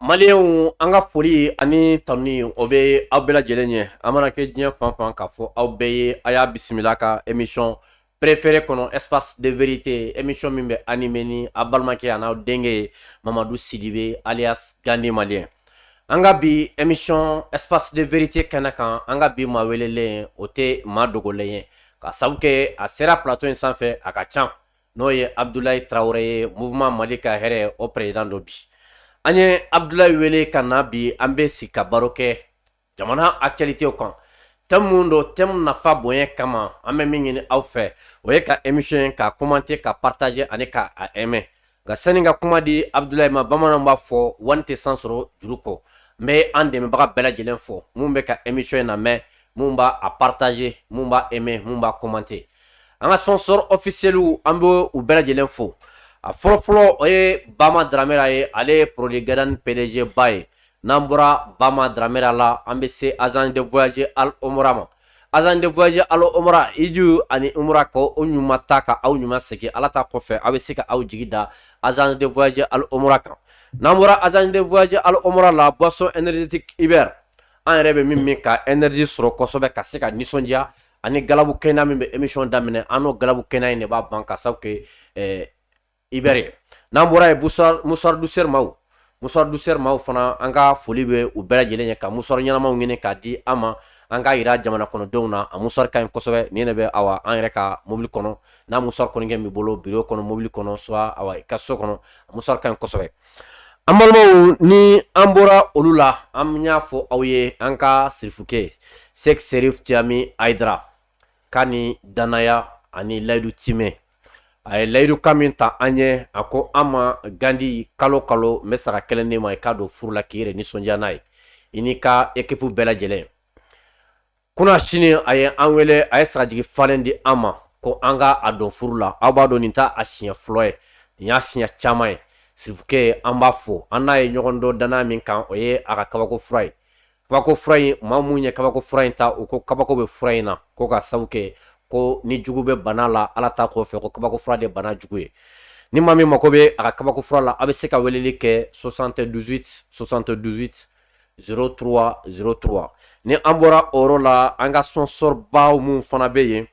Maliyɛnw an ka foli ani tanu o bɛ aw bɛɛ lajɛlen ɲɛ a mana kɛ diɲɛ fan fan k'a fɔ aw bɛɛ ye a y'a bisimila ka émission préférée kɔnɔ espace de vérité émission min bɛ animé ni a balimakɛ a n'aw denkɛ ye Mamadu Sidibe alias Gandi Maliyɛn an ka bi émission espace de vérité kɛnɛ kan an ka bi maa welelen o tɛ maa dogolen ye ka sabu kɛ a sera plateau in sanfɛ a ka can n'o ye Abdulayi Traoré ye mouvement Mali ka hɛrɛ o président dɔ bi. An ye Abdulayi wele ka na bi an bɛ sigi ka baro kɛ jamana actualitéw kan thème mun don thème nafa bonya kama an bɛ min ɲini aw fɛ o ye ka émission ka commenter ka partager ani ka aimer nka sani ka kuma di Abdulayi ma bamananw b'a fɔ wani tɛ san sɔrɔ juru kɔ n bɛ an dɛmɛbaga bɛɛ lajɛlen fɔ mun bɛ ka émission in lamɛn mun b'a partager mun b'a aimer mun b'a commenter an ka sponsor officiels an bɛ u bɛɛ lajɛlen fɔ. A fɔlɔfɔlɔ o ye Bama Dramera ye ale ye Prodi Gadan PDG ba ye n'an bɔra Bama Dramera la an bɛ se agent de voyage Al Omra ma agent de voyage Al Omra iju ani umra ko o ɲuman ta ka aw ɲuman segin ala ta kɔfɛ aw bɛ se ka aw jigi da agent de voyage Al Omra kan n'an bɔra agent de voyage Al Omra la boisson énergétique Iber an yɛrɛ bɛ min ka énergie sɔrɔ kosɛbɛ ka se ka nisɔndiya ani galabu kɛnɛ min bɛ émission daminɛ an n'o galabu kɛnɛ in de b'a ban ka sabu kɛ Iberi n'an bɔra ye Musar Douceur maaw fana an ka foli bɛ u bɛɛ lajɛlen ye ka Musar ɲɛnamaw ɲini k'a di an ma an ka yira jamana kɔnɔdenw na a Musar ka ɲi kosɛbɛ nin de bɛ awa an yɛrɛ ka mobili kɔnɔ n'a Musar kɔni kɛ b'i bolo bureau kɔnɔ mobili kɔnɔ soit awa i ka so kɔnɔ a Musar ka ɲi kosɛbɛ an balimaw ni an bɔra olu la an y'a fɔ aw ye an ka sirifukɛ Sek Serif Jami Aidara k'a ni danaya ani layidu time a ye layidu kan min ta an ye a ko an ma Gandi kalo kalo n bɛ saga kelen de ma i k'a don furu la k'i yɛrɛ nisɔndiya n'a ye i n'i ka équipe bɛɛ lajɛlen kunna sini a ye an wele a ye sagajigi falen di an ma ko an ka a don furu la aw b'a dɔn nin t'a a siɲɛ fɔlɔ ye nin y'a siɲɛ caman ye sirifukɛ an b'a fɔ an n'a ye ɲɔgɔn dɔn danaya min kan o ye a ka kabako fura ye kabako fura in maa mun ye kabako fura in ta u ko kabako bɛ fura in na ko ka sabu kɛ ko ni jugu bɛ bana la ala ta kɔfɛ ko kabako fura de bana jugu ye ni maa min mako bɛ a ka kabako fura la a bɛ se ka weleli kɛ 78 78 03 03 ni an bɔra o yɔrɔ la an ka sponsor baw mun fana bɛ yen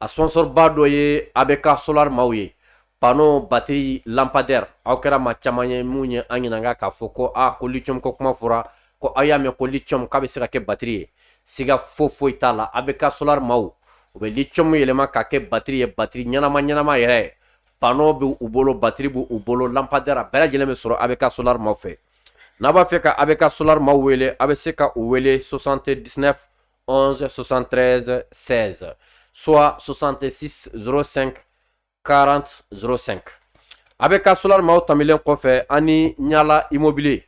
a sponsor ba dɔ ye ABK Solar maaw ye panneau batterie lampadaire aw kɛra maa caman ye mun ye an ɲininka k'a fɔ ko ko lithium ko kuma fɔra ko aw y'a mɛn ko lithium k'a bɛ se ka kɛ batterie ye siga foyi t'a la ABK Solar maaw u bɛ lithium yɛlɛma ka kɛ batterie ye batterie ɲɛnama yɛrɛ panneau bɛ u bolo batterie bɛ u bolo lampadaire a bɛɛ lajɛlen bɛ sɔrɔ ABK Solar maaw fɛ n'a b'a fɛ ka ABK Solar maaw wele a bɛ se ka u wele 79 11 73 16 soit 66 05 40 05 ABK Solar maaw tɛmɛlen kɔfɛ ani Ɲala Immobilier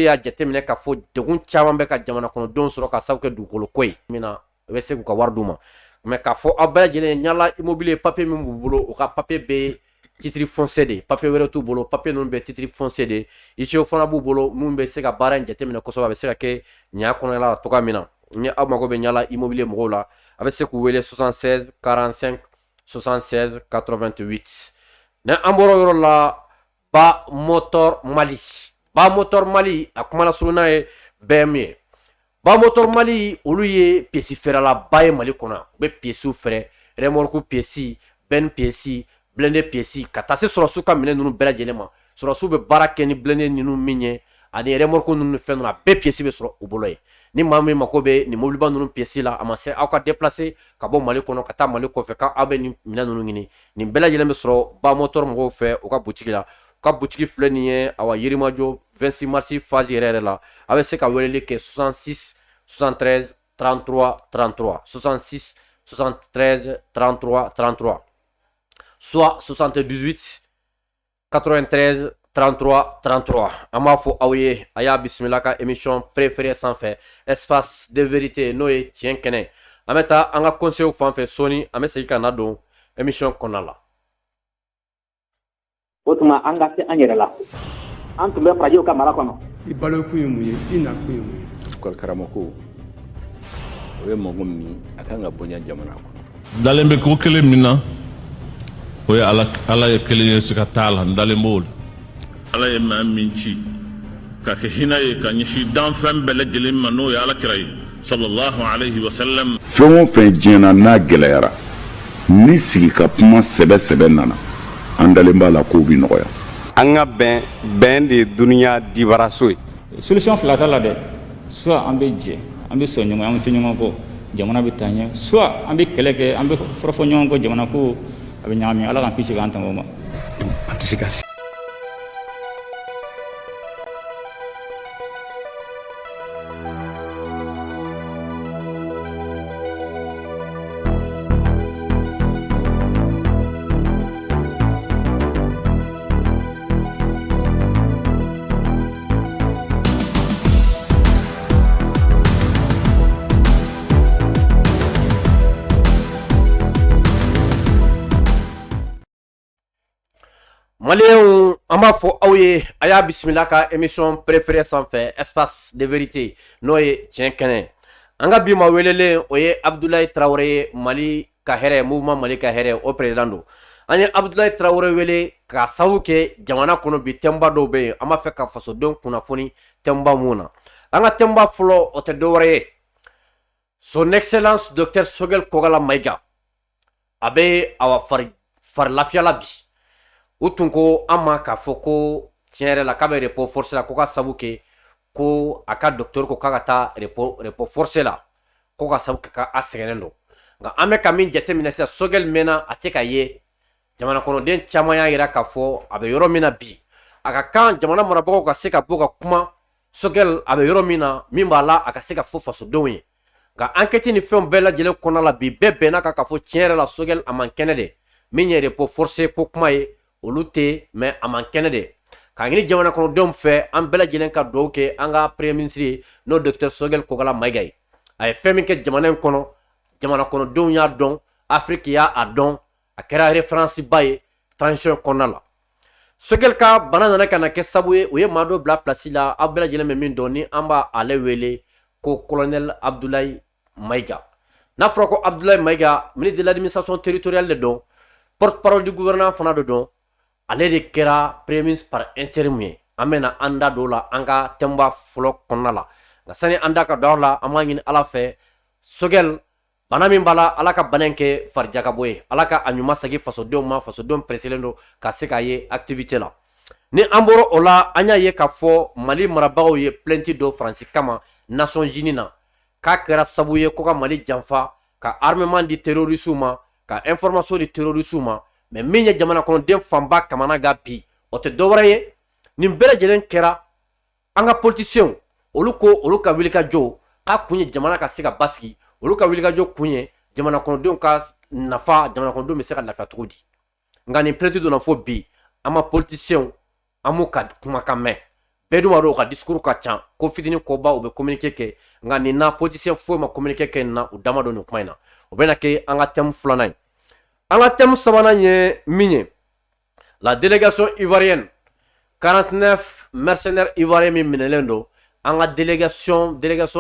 y'a jateminɛ k'a fɔ degun caman bɛ ka jamana kɔnɔdenw sɔrɔ ka sabu kɛ dugukolo ko ye min na u bɛ se k'u ka wari d'u ma mais k'a fɔ aw bɛɛ lajɛlen Ɲala Immobilier papier min b'u bolo u ka papier bɛ titre foncier de papier wɛrɛ t'u bolo papier ninnu bɛ titre foncier de ICO fana b'u bolo mun bɛ se ka baara in jateminɛ kosɛbɛ a bɛ se ka kɛ ɲɛ kɔnɔla la cogoya min na ni aw mago bɛ Ɲala Immobilier mɔgɔw la a bɛ se k'u wele 76 45 76 88 ni an bɔra o yɔrɔ la Ba Motor Mali a kuma lasurunya n'a ye bɛɛ min ye Ba Motor Mali olu ye pièce feerelaba ye Mali kɔnɔ u bɛ pièces feere remorque pièces ben pièces blindé pièces ka taa se sɔrɔsiw ka minɛn ninnu bɛɛ lajɛlen ma sɔrɔsiw bɛ baara kɛ ni blindé ninnu min ye ani remorque ninnu ni fɛn ninnu a bɛɛ pièces bɛ sɔrɔ u bolo ye ni maa min mako bɛ nin mobiliba ninnu pièces la a ma se aw ka déplacer ka bɔ Mali kɔnɔ ka taa Mali kɔfɛ k'aw bɛ nin minɛn ninnu ɲini nin bɛɛ lajɛlen bɛ sɔrɔ Ba Motor mɔgɔw fɛ u ka boutique la u ka boutique filɛ nin ye awa Yirimajɔ 26 mars phase yɛrɛ la a bɛ se ka weleli kɛ 66 73 33 33 66 73 33 33 soit 78 93 33 33 an b'a fɔ aw ye a y'a bisimila ka émission préférée sanfɛ espace de vérité n'o ye tiɲɛ kɛnɛ an bɛ taa an ka conseil fan fɛ sɔɔni an bɛ segin ka na don émission kɔnɔna la o tuma an ka se an yɛrɛ la an tun bɛ farajiw ka mara kɔnɔ i balo kun ye mun ye i na kun ye mun ye karamɔgɔ o ye mɔgɔ min a kan ka bonya jamana kɔnɔ dalen bɛ ko kelen min na o ye ala ye kelen ye siga t'a la n dalen b'o la ala ye maa min ci ka ke hina ye ka ɲɛsi danfɛn bɛɛ lajɛlen ma n'o ye alakira ye sallallahu alayhi wa sallam. fɛn o fɛn diɲɛna n'a gɛlɛyara ni sigi ka kuma sɛbɛ nana an dalen b'a la k'o bi nɔgɔya. an ka bɛn de ye duniya dibaraso ye. solution fila t'a la dɛ, soit an bɛ jɛ an bɛ sɔn ɲɔgɔn an tɛ ɲɔgɔn kɔ jamana bɛ taa ɲɛ, soit an bɛ kɛlɛ kɛ an bɛ fɔrɔfɔ ɲɔgɔn kɔ jamana ko a bɛ ɲagami. ala k'an kisi k'an tanga o ma. an tɛ se ka sigi. Malien amba fo awye aya bismillah ka émission préférée sans fait espace de vérité noye tien kene anga bima welele oye Abdoulaye Traoré Mali ka here mouvement Mali ka here o président do anya Abdoulaye Traoré wele ka sawuke jamana kono bi temba do be ama fe ka faso don kuna foni temba muna anga temba flo o te dore son excellence docteur Sogel Kogala Maïga abe awa far lafiala bi utunko ama ka foko tiere la kabe repos forcé la koka sabuke ko aka docteur ko kagata repos forcé la koka sabuke ka asegenendo nga ame kamin jete minasa Sogel mena ateka ye jamana kono den chamaya ira ka fo abe yoro mina bi aka kan jamana maraboko ka seka boka kuma Sogel abe yoro mina mimbala aka seka fo faso donye nga enquête ni fon bela jele kona la bi bebe na ka fo tiere la Sogel aman kenede minye repos forcé ko kuma ye olute mais aman kenede kangini jamana kono dom fe an bela jelen ka doke anga premier ministre no docteur Sogel Kogala Maïga ay femi ke jamana kono don ya don Afrique ya adon akera référence baye transition konala Sogel ka banana na kana ke sabuye oye mado bla place la abela jelen min doni amba ale wele ko colonel Abdoulaye Maïga na froko Abdoulaye Maïga ministre de l'administration territoriale de don porte-parole du gouvernement fana de don ale de kera premier ministre par intérim ye amena anda do la anga temba flo konala nga sani anda ka do la amangin ala fe Sogel bana min bala ala ka banenke farjaka boye ala ka anyuma sagi faso dom preselendo ka seka ye activité la ni amboro ola anya ye ka fo Mali marabawo ye plainte do France kama Nations Unies na ka kera sabuye ko ka Mali janfa ka armement di terrorisme ka information di terrorisme mais minya jamana kono den famba kamana ga bi o te dowraye nim bela jelen kera anga politicien olu ka wili ka jo ka kunye jamana ka sika baski olu ka wili ka jo kunye jamana kono den ka nafa jamana kono den me sika nafa togodi ngani plaitu do na fo bi ama politicien amu ka kuma ka me bedu maro ka discours ka chan ko fitini ko ba o be communiquer ke ngani na politicien fo ma communiquer ke na o damado no kuma ina o bena ke anga tem flanay anga thème sabana nye minye la délégation ivoirienne 49 mercenaires ivoiriens mi minelendo anga délégation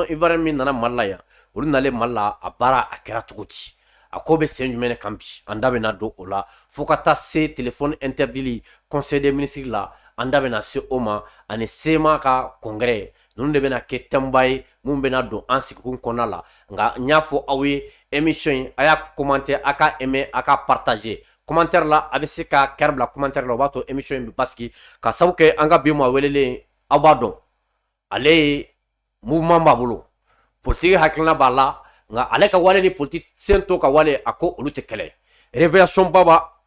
ivoirienne mi nana malaya olu nale malla abara akera tuguti akobe senjumene kambi andabe na do ola fokata se téléphone interdit conseil des ministres la andabe na se oma ane sema ka congrès nunu de bena ke tembaye mun bena do ansikun konala nga nyafo awe émission aya commenter aka aimer aka partager commentaire la abisi ka kerbla commentaire la wato émission bi baski ka sabuke anga bimo welele abadon ale mouvement babulo politique hakilna bala nga ale ka wale ni politique sento ka wale ako olute kele révélation baba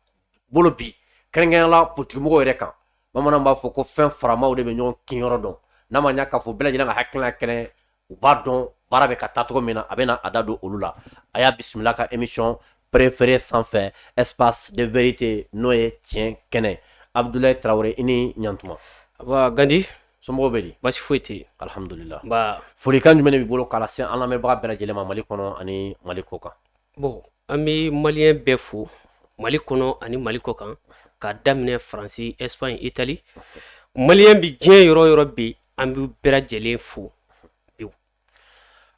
bolobi krengen la politique mo reka mamana mba foko fin frama o de be nyon kinyoro don namanya ka fo bela jina hakilna kene ubadon barabe ka tato mina abena adado olula aya bismillah ka émission préférée sans fin espace de vérité noye tien kene Abdoulaye Traoré ini nyantuma wa gandi sombo beli basi foueti alhamdulillah ba folikan jumene bi bolo kala sen ala me ba bela jelema Mali kono ani Mali koka bon ami malien befu Mali kono ani Mali koka ka damine France Espagne Italie malien bi gen yoro bi ambi bela jelen fu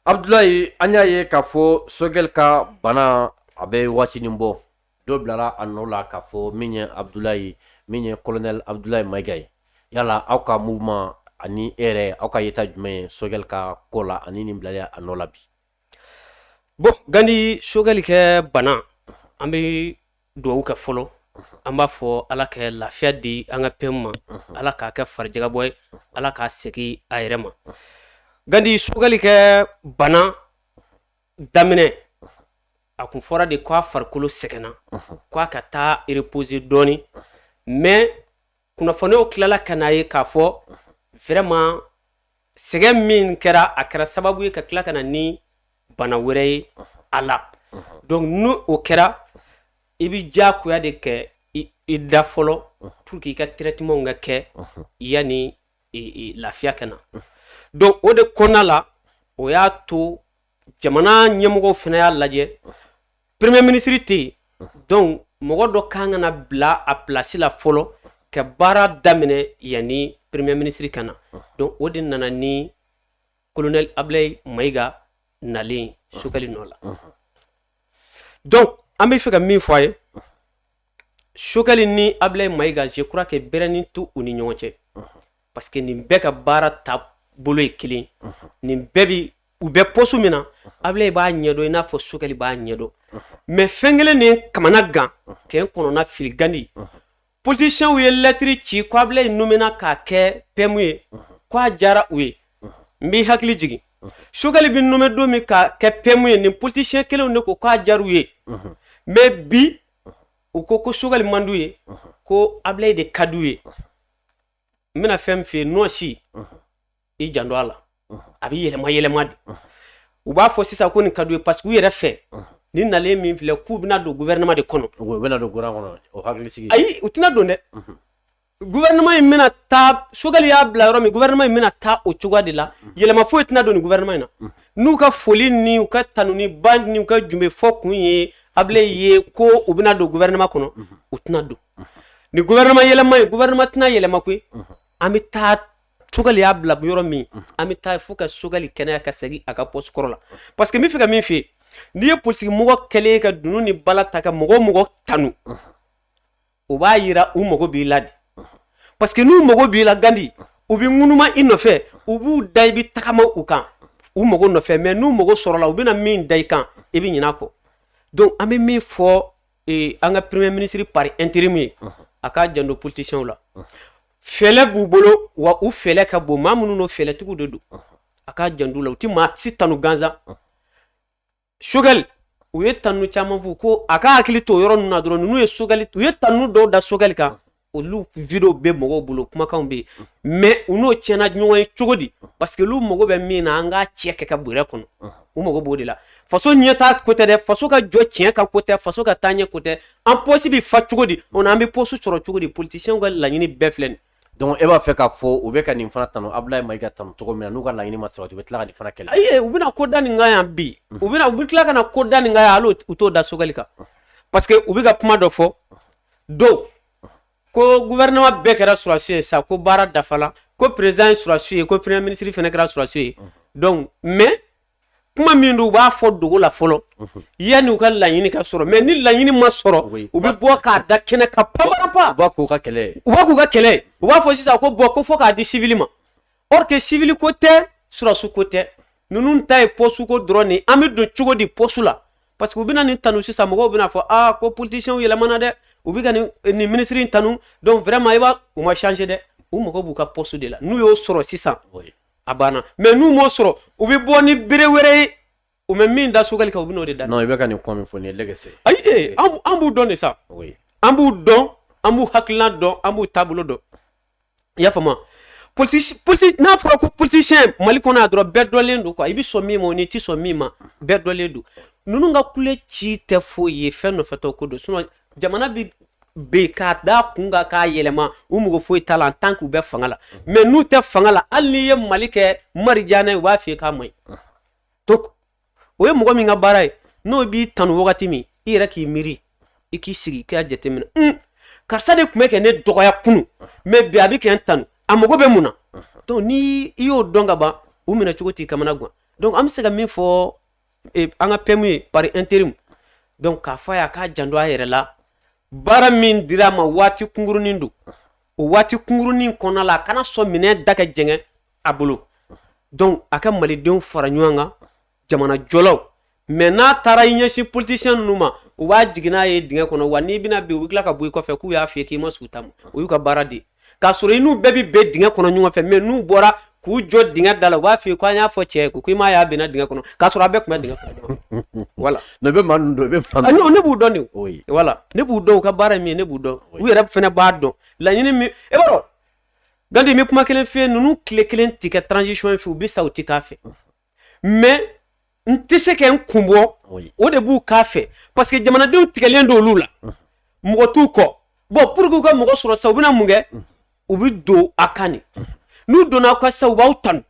Abdoulaye anya ye ka fo Sogel ka bana abe wati nimbo do blara anola ka fo minye Abdoulaye minye colonel Abdoulaye Maïga yala auka mouvement ani ere aw ka yeta jumɛn Sogɛl ka ko la ani nin bilalen a nɔ la bi. Bon Gandi Sogɛl kɛ bana an bɛ dugawu kɛ fɔlɔ an b'a fɔ Ala ka lafiya di an ka pɛn ma Ala k'a kɛ farijagabɔ ye Ala k'a segin a yɛrɛ ma. Gandi Sogɛl kɛ bana daminɛ a kun fɔra de k'a farikolo sɛgɛnna k'a ka taa reposer dɔɔni mais kunnafoniyaw tilala ka n'a ye k'a fɔ vraiment sɛgɛn min kɛra a kɛra sababu ye ka tila ka na ni bana wɛrɛ ye a la donc n'o o kɛra i bi diyagoya de kɛ i da fɔlɔ pour que i ka traitement ka kɛ yani lafiya ka na donc o de kɔnɔna la o y'a to jamana ɲɛmɔgɔw fana y'a lajɛ premier ministre tɛ yen donc mɔgɔ dɔ kan ka na bila a place la fɔlɔ ka baara daminɛ yani premier ministre ka na donc o de nana ni colonel Ablaye Mayiga nalen Sogɛl nɔ la donc an bɛ fɛ ka min fɔ a ye Sogɛl ni Ablaye Mayiga je crois que bɛrɛni t'u ni ɲɔgɔn cɛ parce que nin bɛɛ ka baara taabolo ye kelen nin bɛɛ bi u bɛ poste min na Ablaye b'a ɲɛdɔn i n'a fɔ Sogɛl b'a ɲɛdɔn mais fɛn kelen nin kamana gan k'en kɔnɔna fili Gandi politiciens ye lettre ci ko Ablaye nomina k'a kɛ PEM ye k'a diyara u ye n b'i hakili jigin Sogɛl bi nommé don min k'a kɛ PEM ye nin politicien kelenw de ko k'a diyara u ye mais bi u ko Sogɛl man d'u ye ko Ablaye de ka d'u ye n bɛna fɛn min f'i ye nɔsi i janto a la a bɛ yɛlɛma de u b'a fɔ sisan ko nin ka d'u ye parce que u yɛrɛ fɛ ni nalen min filɛ k'u bɛna don gouvernement de kɔnɔ u bɛna don gouvernement kɔnɔ o hakili sigi ayi u tɛna don dɛ gouvernement in bɛna taa Sogɛl y'a bila yɔrɔ min gouvernement in bɛna taa o cogoya de la yɛlɛma foyi tɛna don ni gouvernement in na n'u ka foli ni u ka tanu ni ba ni u ka junbe fɔ kun ye Ablaye ye ko u bɛna don gouvernement kɔnɔ u tɛna don ni gouvernement yɛlɛma ye gouvernement tɛna yɛlɛma koyi an bɛ taa Sogɛl y'a bila yɔrɔ min an bɛ taa fo ka Sogɛl kɛnɛya ka segin a ka poste kɔrɔ la parce que n bɛ fɛ ka min f'i ye n'i ye politique mɔgɔ kɛlen ka dunu ni bala ta ka mɔgɔ tanu o b'a yira u mago b'i la de parce que n'u mago b'i la Gandi u bɛ ŋunuma i nɔfɛ u b'u da i bɛ tagama u kan u mago nɔfɛ mais n'u mago sɔrɔla u bɛna min da i kan i bɛ ɲinɛ a kɔ donc an bɛ min fɔ an ka premier ministre par intérim ye a k'a janto politiciens la fɛlɛ b'u bolo wa u fɛlɛ ka bon maa minnu n'o fɛlɛtigiw de don a k'a janto la u tɛ maa si tanu gansan Sogɛl u ye tanu caman fɔ ko a ka hakili to yɔrɔ ninnu na dɔrɔn ninnu ye Sogɛl u ye tanu dɔw da Sogɛl kan olu video bɛ mɔgɔw bolo kumakanw bɛ yen mais u n'o tiɲɛna ɲɔgɔn ye cogo di parce que olu mago bɛ min na an k'a cɛ kɛ ka bɔrɛ kɔnɔ u mago b'o de la faso ɲɛtaa ko tɛ dɛ faso ka jɔ tiɲɛ ka ko tɛ faso ka taa ɲɛ ko tɛ an poste bɛ fa cogo di o an bɛ poste sɔrɔ cogo di politiciens ka laɲini bɛɛ filɛ nin donc e b'a fɛ k'a fɔ u bɛ ka nin fana tanu Ablaye Mayiga tanu cogo min na n'u ka laɲini ma sabati u bɛ tila ka nin fana kɛlɛ ayi u bɛna ko da nin kan yan bi u bɛ tila ka na ko da nin kan yan hali u t'o da Sogɛl kan parce que u bɛ ka kuma dɔ fɔ don ko gouvernement bɛɛ kɛra sɔrɔdasi ye sa ko baara dafala ko président ye sɔrɔdasi ye ko premier ministre fana kɛra sɔrɔdasi ye donc mais kuma min don u b'a fɔ dogo la fɔlɔ yanni u ka laɲini ka sɔrɔ mais ni laɲini ma sɔrɔ u bɛ bɔ k'a da kɛnɛ ka panparapa u b'a k'u ka kɛlɛ u b'a k'u ka kɛlɛ u b'a fɔ sisan ko bon ko fɔ k'a di civil ma or que civil ko tɛ sɔrɔdasi ko tɛ ninnu ta ye poste ko dɔrɔn de an bɛ don cogo di poste la parce que u bɛna nin tanu sisan mɔgɔw bɛna fɔ ko politiciens yɛlɛmana dɛ u bɛ ka nin ministre in tanu donc vraiment i b'a u ma changer dɛ u mago b'u ka poste de la n'u y'o sɔrɔ sisan a banna mais n'u m'o sɔrɔ u bɛ bɔ ni bere wɛrɛ ye u bɛ min da Sogɛl kan u bɛ n'o de da non i bɛ ka nin kuma min fɔ nin ye lɛgɛsɛ ayi an b'u dɔn de sa an b'u dɔn an b'u hakilina dɔn an b'u taabolo dɔn i y'a faamu politique n'a fɔra ko politicien Mali kɔnɔ yan dɔrɔn bɛɛ dɔnlen don quoi i bɛ sɔn min ma o n'i tɛ sɔn min ma bɛɛ dɔnlen don ninnu ka kule ci tɛ foyi ye fɛn nɔfɛtɔ ko don sinon jamana bɛ k'a da kun kan k'a yɛlɛma u mago foyi t'a la en tant que u bɛ fanga la mais n'u tɛ fanga la hali n'i ye Mali kɛ Marijana ye u b'a f'i ye k'a man ɲi donc o ye mɔgɔ min ka baara ye n'o b'i tanu wagati min i yɛrɛ k'i miiri i k'i sigi k'a jateminɛ karisa de tun bɛ kɛ ne dɔgɔya kunun mais bi a bɛ kɛ n tanu a mago bɛ mun na donc ni i y'o dɔn ka ban u minɛ cogo t'i kamana gan donc an bɛ se ka min fɔ an ka PEM ye par intérim donc k'a fɔ a ye a k'a janto a yɛrɛ la baara min dira a ma waati kunkurunin don o waati kunkurunin kɔnɔna la a kana sɔn minɛn da ka jɛngɛ a bolo donc a ka malidenw fara ɲɔgɔn kan jamana jɔlaw mais n'a taara i ɲɛsin politicien ninnu ma u b'a jigin'a ye dingɛ kɔnɔ wa n'i bɛna bi u bɛ tila ka bɔ i kɔfɛ k'u y'a f'i ye k'i ma s'u ta ma o y'u ka baara de ye k'a sɔrɔ i n'u bɛɛ bɛ bɛn dingɛ kɔnɔ ɲɔgɔn fɛ mais n'u bɔra k'u jɔ dingɛ da la u b'a f'i ye ko an y'a fɔ cɛ ye ko i m'a ye a bɛnna dingɛ kɔnɔ k'a sɔrɔ a bɛɛ tun bɛ dingɛ kɔnɔ voilà ne bɛ maa ninnu dɔn i bɛ maa ninnu ne b'u dɔn de voilà ne b'u dɔn u ka baara ye min ye ne b'u dɔn u yɛrɛ fana b'a dɔn laɲini min e b'a dɔn Gandi n bɛ kuma kelen f'i ye ninnu tile kelen tɛ kɛ transition fɛ u bɛ sa u tɛ k'a fɛ mais n tɛ se ka n kun bɔ o de b'u k'a fɛ parce que jamanadenw tigɛlen don olu la mɔgɔ t'u kɔ bon pour que u ka mɔgɔ sɔrɔ sa u bɛna mun kɛ u bɛ don a kan de n'u donna aw ka sa u b'aw tanu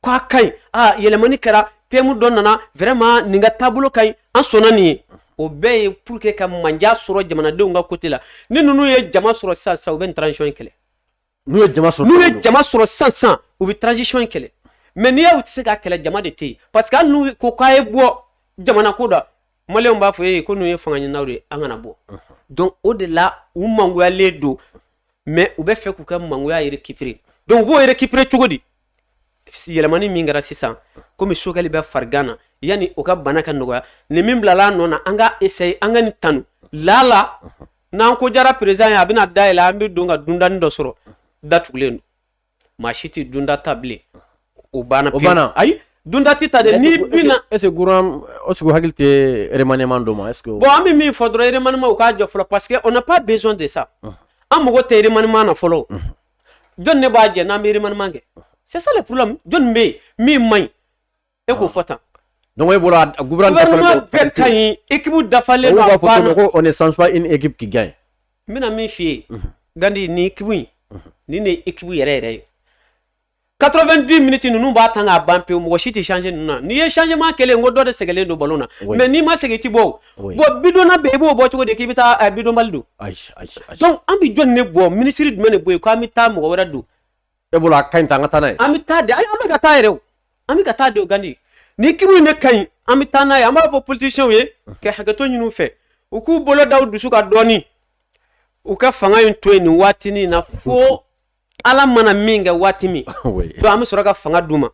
k'a ka ɲi yɛlɛmani kɛra PM dɔ nana vraiment nin ka taabolo ka ɲi an sɔnna nin ye o bɛɛ ye pour que ka manja sɔrɔ jamanadenw ka côté la ni ninnu ye jama sɔrɔ sisan u bɛ nin transition in kɛlɛ n'u ye jama sɔrɔ sisan u bɛ transition in kɛlɛ mais n'i y'aw tɛ se ka kɛlɛ jama de tɛ yen parce que hali n'u ko k'a ye bɔ jamana ko da maliyɛnw b'a fɔ ko ninnu ye fanga ɲininaw de ye an kana bɔ donc o de la u mangoyalen don mais u bɛ fɛ k'u ka mangoya récupérer donc u b'o récupérer cogo di yɛlɛmani min kɛra sisan komi Sogɛli bɛ farigan na yanni o ka bana ka nɔgɔya ni min bilala a nɔ na an ka essayer an ka nin tanu lala n'an ko jara président ye a bɛna dayɛlɛ an bɛ don ka dundani dɔ sɔrɔ datugulen don maa si tɛ dunda ta bilen o banna pewu ayi dunda tɛ ta dɛ n'i bɛna est ce que gouvernement est ce que hakili tɛ remaniement dɔ ma est ce que bon an bɛ min fɔ dɔrɔn remaniement u k'a jɔ fɔlɔ parce que on n'a pas besoin de ça an mago tɛ remaniement na fɔlɔ jɔn ne b'a jɛ n'an bɛ remaniement kɛ c'est ça le problème jɔn bɛ yen min man ɲi e k'o fɔ tan donc e bolo gouvernement bɛɛ ka ɲi équipe dafalen don a banna ko on ne change pas une équipe qui gagne n bɛna min f'i ye Gandi ni équipe in ni ne équipe yɛrɛ yɛrɛ ye 90 minutes ninnu b'a tan k'a ban pewu mɔgɔ si tɛ changer ninnu na n'i ye changement kɛlen ko dɔ de sɛgɛnlen don ballon na mais n'i ma segin i tɛ bɔ bon bidonna bɛ i b'o bɔ cogo di k'i bɛ taa bidonbali don donc an bɛ jɔn ne bɔ ministre jumɛn de bɔ yen k'an bɛ taa mɔgɔ wɛrɛ don e bolo a ka ɲi ta an ka taa n'a ye an bɛ taa de an bɛ ka taa yɛrɛ o an bɛ ka taa de o Gandi ni équipe in ne ka ɲi an bɛ taa n'a ye an b'a fɔ politiciens ye ka hakɛto ɲini u fɛ u k'u bolo da u dusu ka dɔɔni u ka fanga in to yen nin waatinin na fo ala mana min kɛ waati min donc an bɛ sɔrɔ ka fanga d'u ma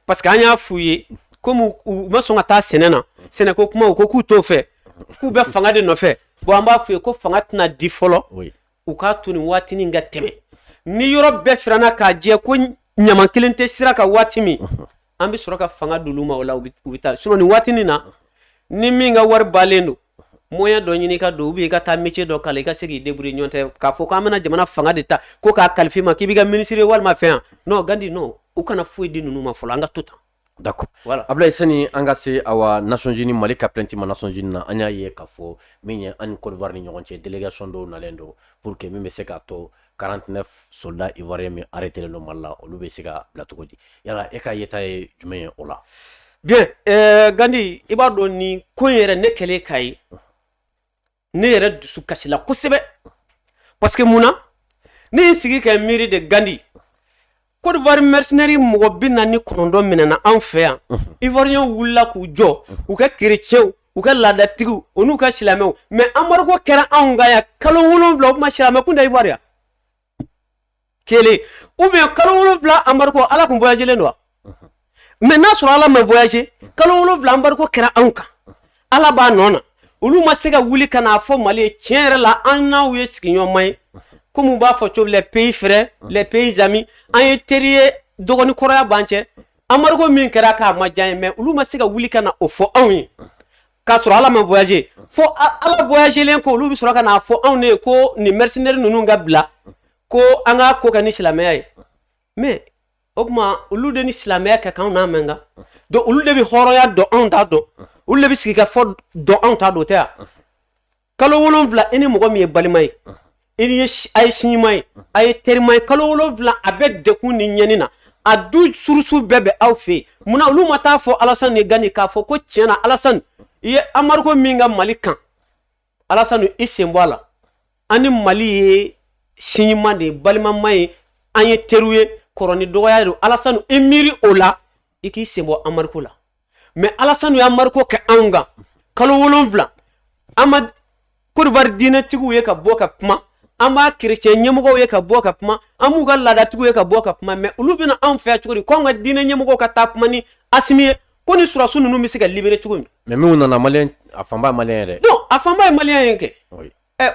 parce que an y'a f'u ye komi u ma sɔn ka taa sɛnɛ na sɛnɛko kuma u ko k'u t'o fɛ k'u bɛ fanga de nɔfɛ bon an b'a f'u ye ko fanga tɛna di fɔlɔ u k'a to nin waatinin ka tɛmɛ ni yɔrɔ bɛɛ firanna k'a jɛ ko ɲama kelen tɛ sira kan waati min an bɛ sɔrɔ ka fanga d'olu ma o la u bɛ taa sinon nin waatinin na ni min ka wari balen don moyen dɔ ɲini ka don ou bien i ka taa métier dɔ kalan i ka se k'i débrouiller ɲɔgɔn tɛ k'a fɔ k'an bɛna jamana fanga de ta ko k'a kalifa i ma k'i b'i ka ministre walima fɛn yan non Gandi non u kana foyi di ninnu ma fɔlɔ an ka to tan d'accord voilà Ablaye sani an ka se awa Nations Unies Mali ka plainte ma Nations Unies na an y'a ye k'a fɔ min ye an ni Côte d'Ivoire ni ɲɔgɔn cɛ délégation dɔw nalen don pour que min bɛ se k'a to 49 soldats ivoiriens min arrêté don Mali la olu bɛ se ka bila cogo di yala e ka yeta ye jumɛn ye o la bien Gandi i b'a dɔn nin ko in yɛrɛ ne kɛlen k'a ye ne yɛrɛ dusu kasila kosɛbɛ parce que mun na ne ye sigi ka miiri de Gandi Côte d'Ivoire mercenaires mɔgɔ 49 minɛna anw fɛ yan ivoiriens wulila k'u jɔ u ka chrétiens u ka laadatigiw o n'u ka silamɛw mais embargo kɛra anw kan yan kalo 7 o kuma silamɛ kun da Ivoire yan kelen ou bien kalo 7 embargo ala kun voyagelen don wa mais n'a sɔrɔ ala ma voyager kalo 7 embargo kɛra anw kan ala b'a nɔ na olu ma se ka wuli ka n'a fɔ Mali ye tiɲɛ yɛrɛ la an n'aw ye sigiɲɔgɔnma ye comme u b'a fɔ cogo les pays frères les pays amis an ye teri ye dɔgɔni kɔrɔya b'an cɛ embargo min kɛra k'a ma diya ye mais olu ma se ka wuli ka na o fɔ anw ye k'a sɔrɔ ala ma voyager fo ala voyagelen ko olu bɛ sɔrɔ ka n'a fɔ anw ne ye ko nin mercenaires ninnu ka bila ko an ka ko kɛ ni silamɛya ye mais o tuma olu de ni silamɛya ka kan n'a mɛn kan donc olu de bɛ hɔrɔnya dɔn anw t'a dɔn olu de bɛ sigi ka fɔ dɔn anw t'a dɔn tɛ yan kalo 7 i ni mɔgɔ min ye balima ye a ye sinɲuman ye a ye terima ye kalo 7 a bɛ dekun ni ɲɛni na a du surusu bɛɛ bɛ aw fɛ yen munna olu ma taa fɔ Alassane ni Gani k'a fɔ ko tiɲɛ na Alassane i ye embargo min ka Mali kan Alassane i sen bɔ a la an ni Mali ye sinɲuman de ye balimama ye an ye teriw ye kɔrɔ ni dɔgɔya de Alassane i miiri o la i k'i sen bɔ embargo la mais Alassane ye embargo kɛ anw kan kalo 7 an ma Côte d'Ivoire diinɛtigiw ye ka bɔ ka kuma an b'a chrétien ɲɛmɔgɔw ye ka bɔ ka kuma an b'u ka laadatigiw ye ka bɔ ka kuma mais olu bɛna anw fɛ cogo di ko an ka diinɛ ɲɛmɔgɔw ka taa kuma ni Asimi ye ko ni surasiw ninnu bɛ se ka libérer cogo min mais minnu nana malien a fanba malien yɛrɛ non a fanba ye malien ye kɛ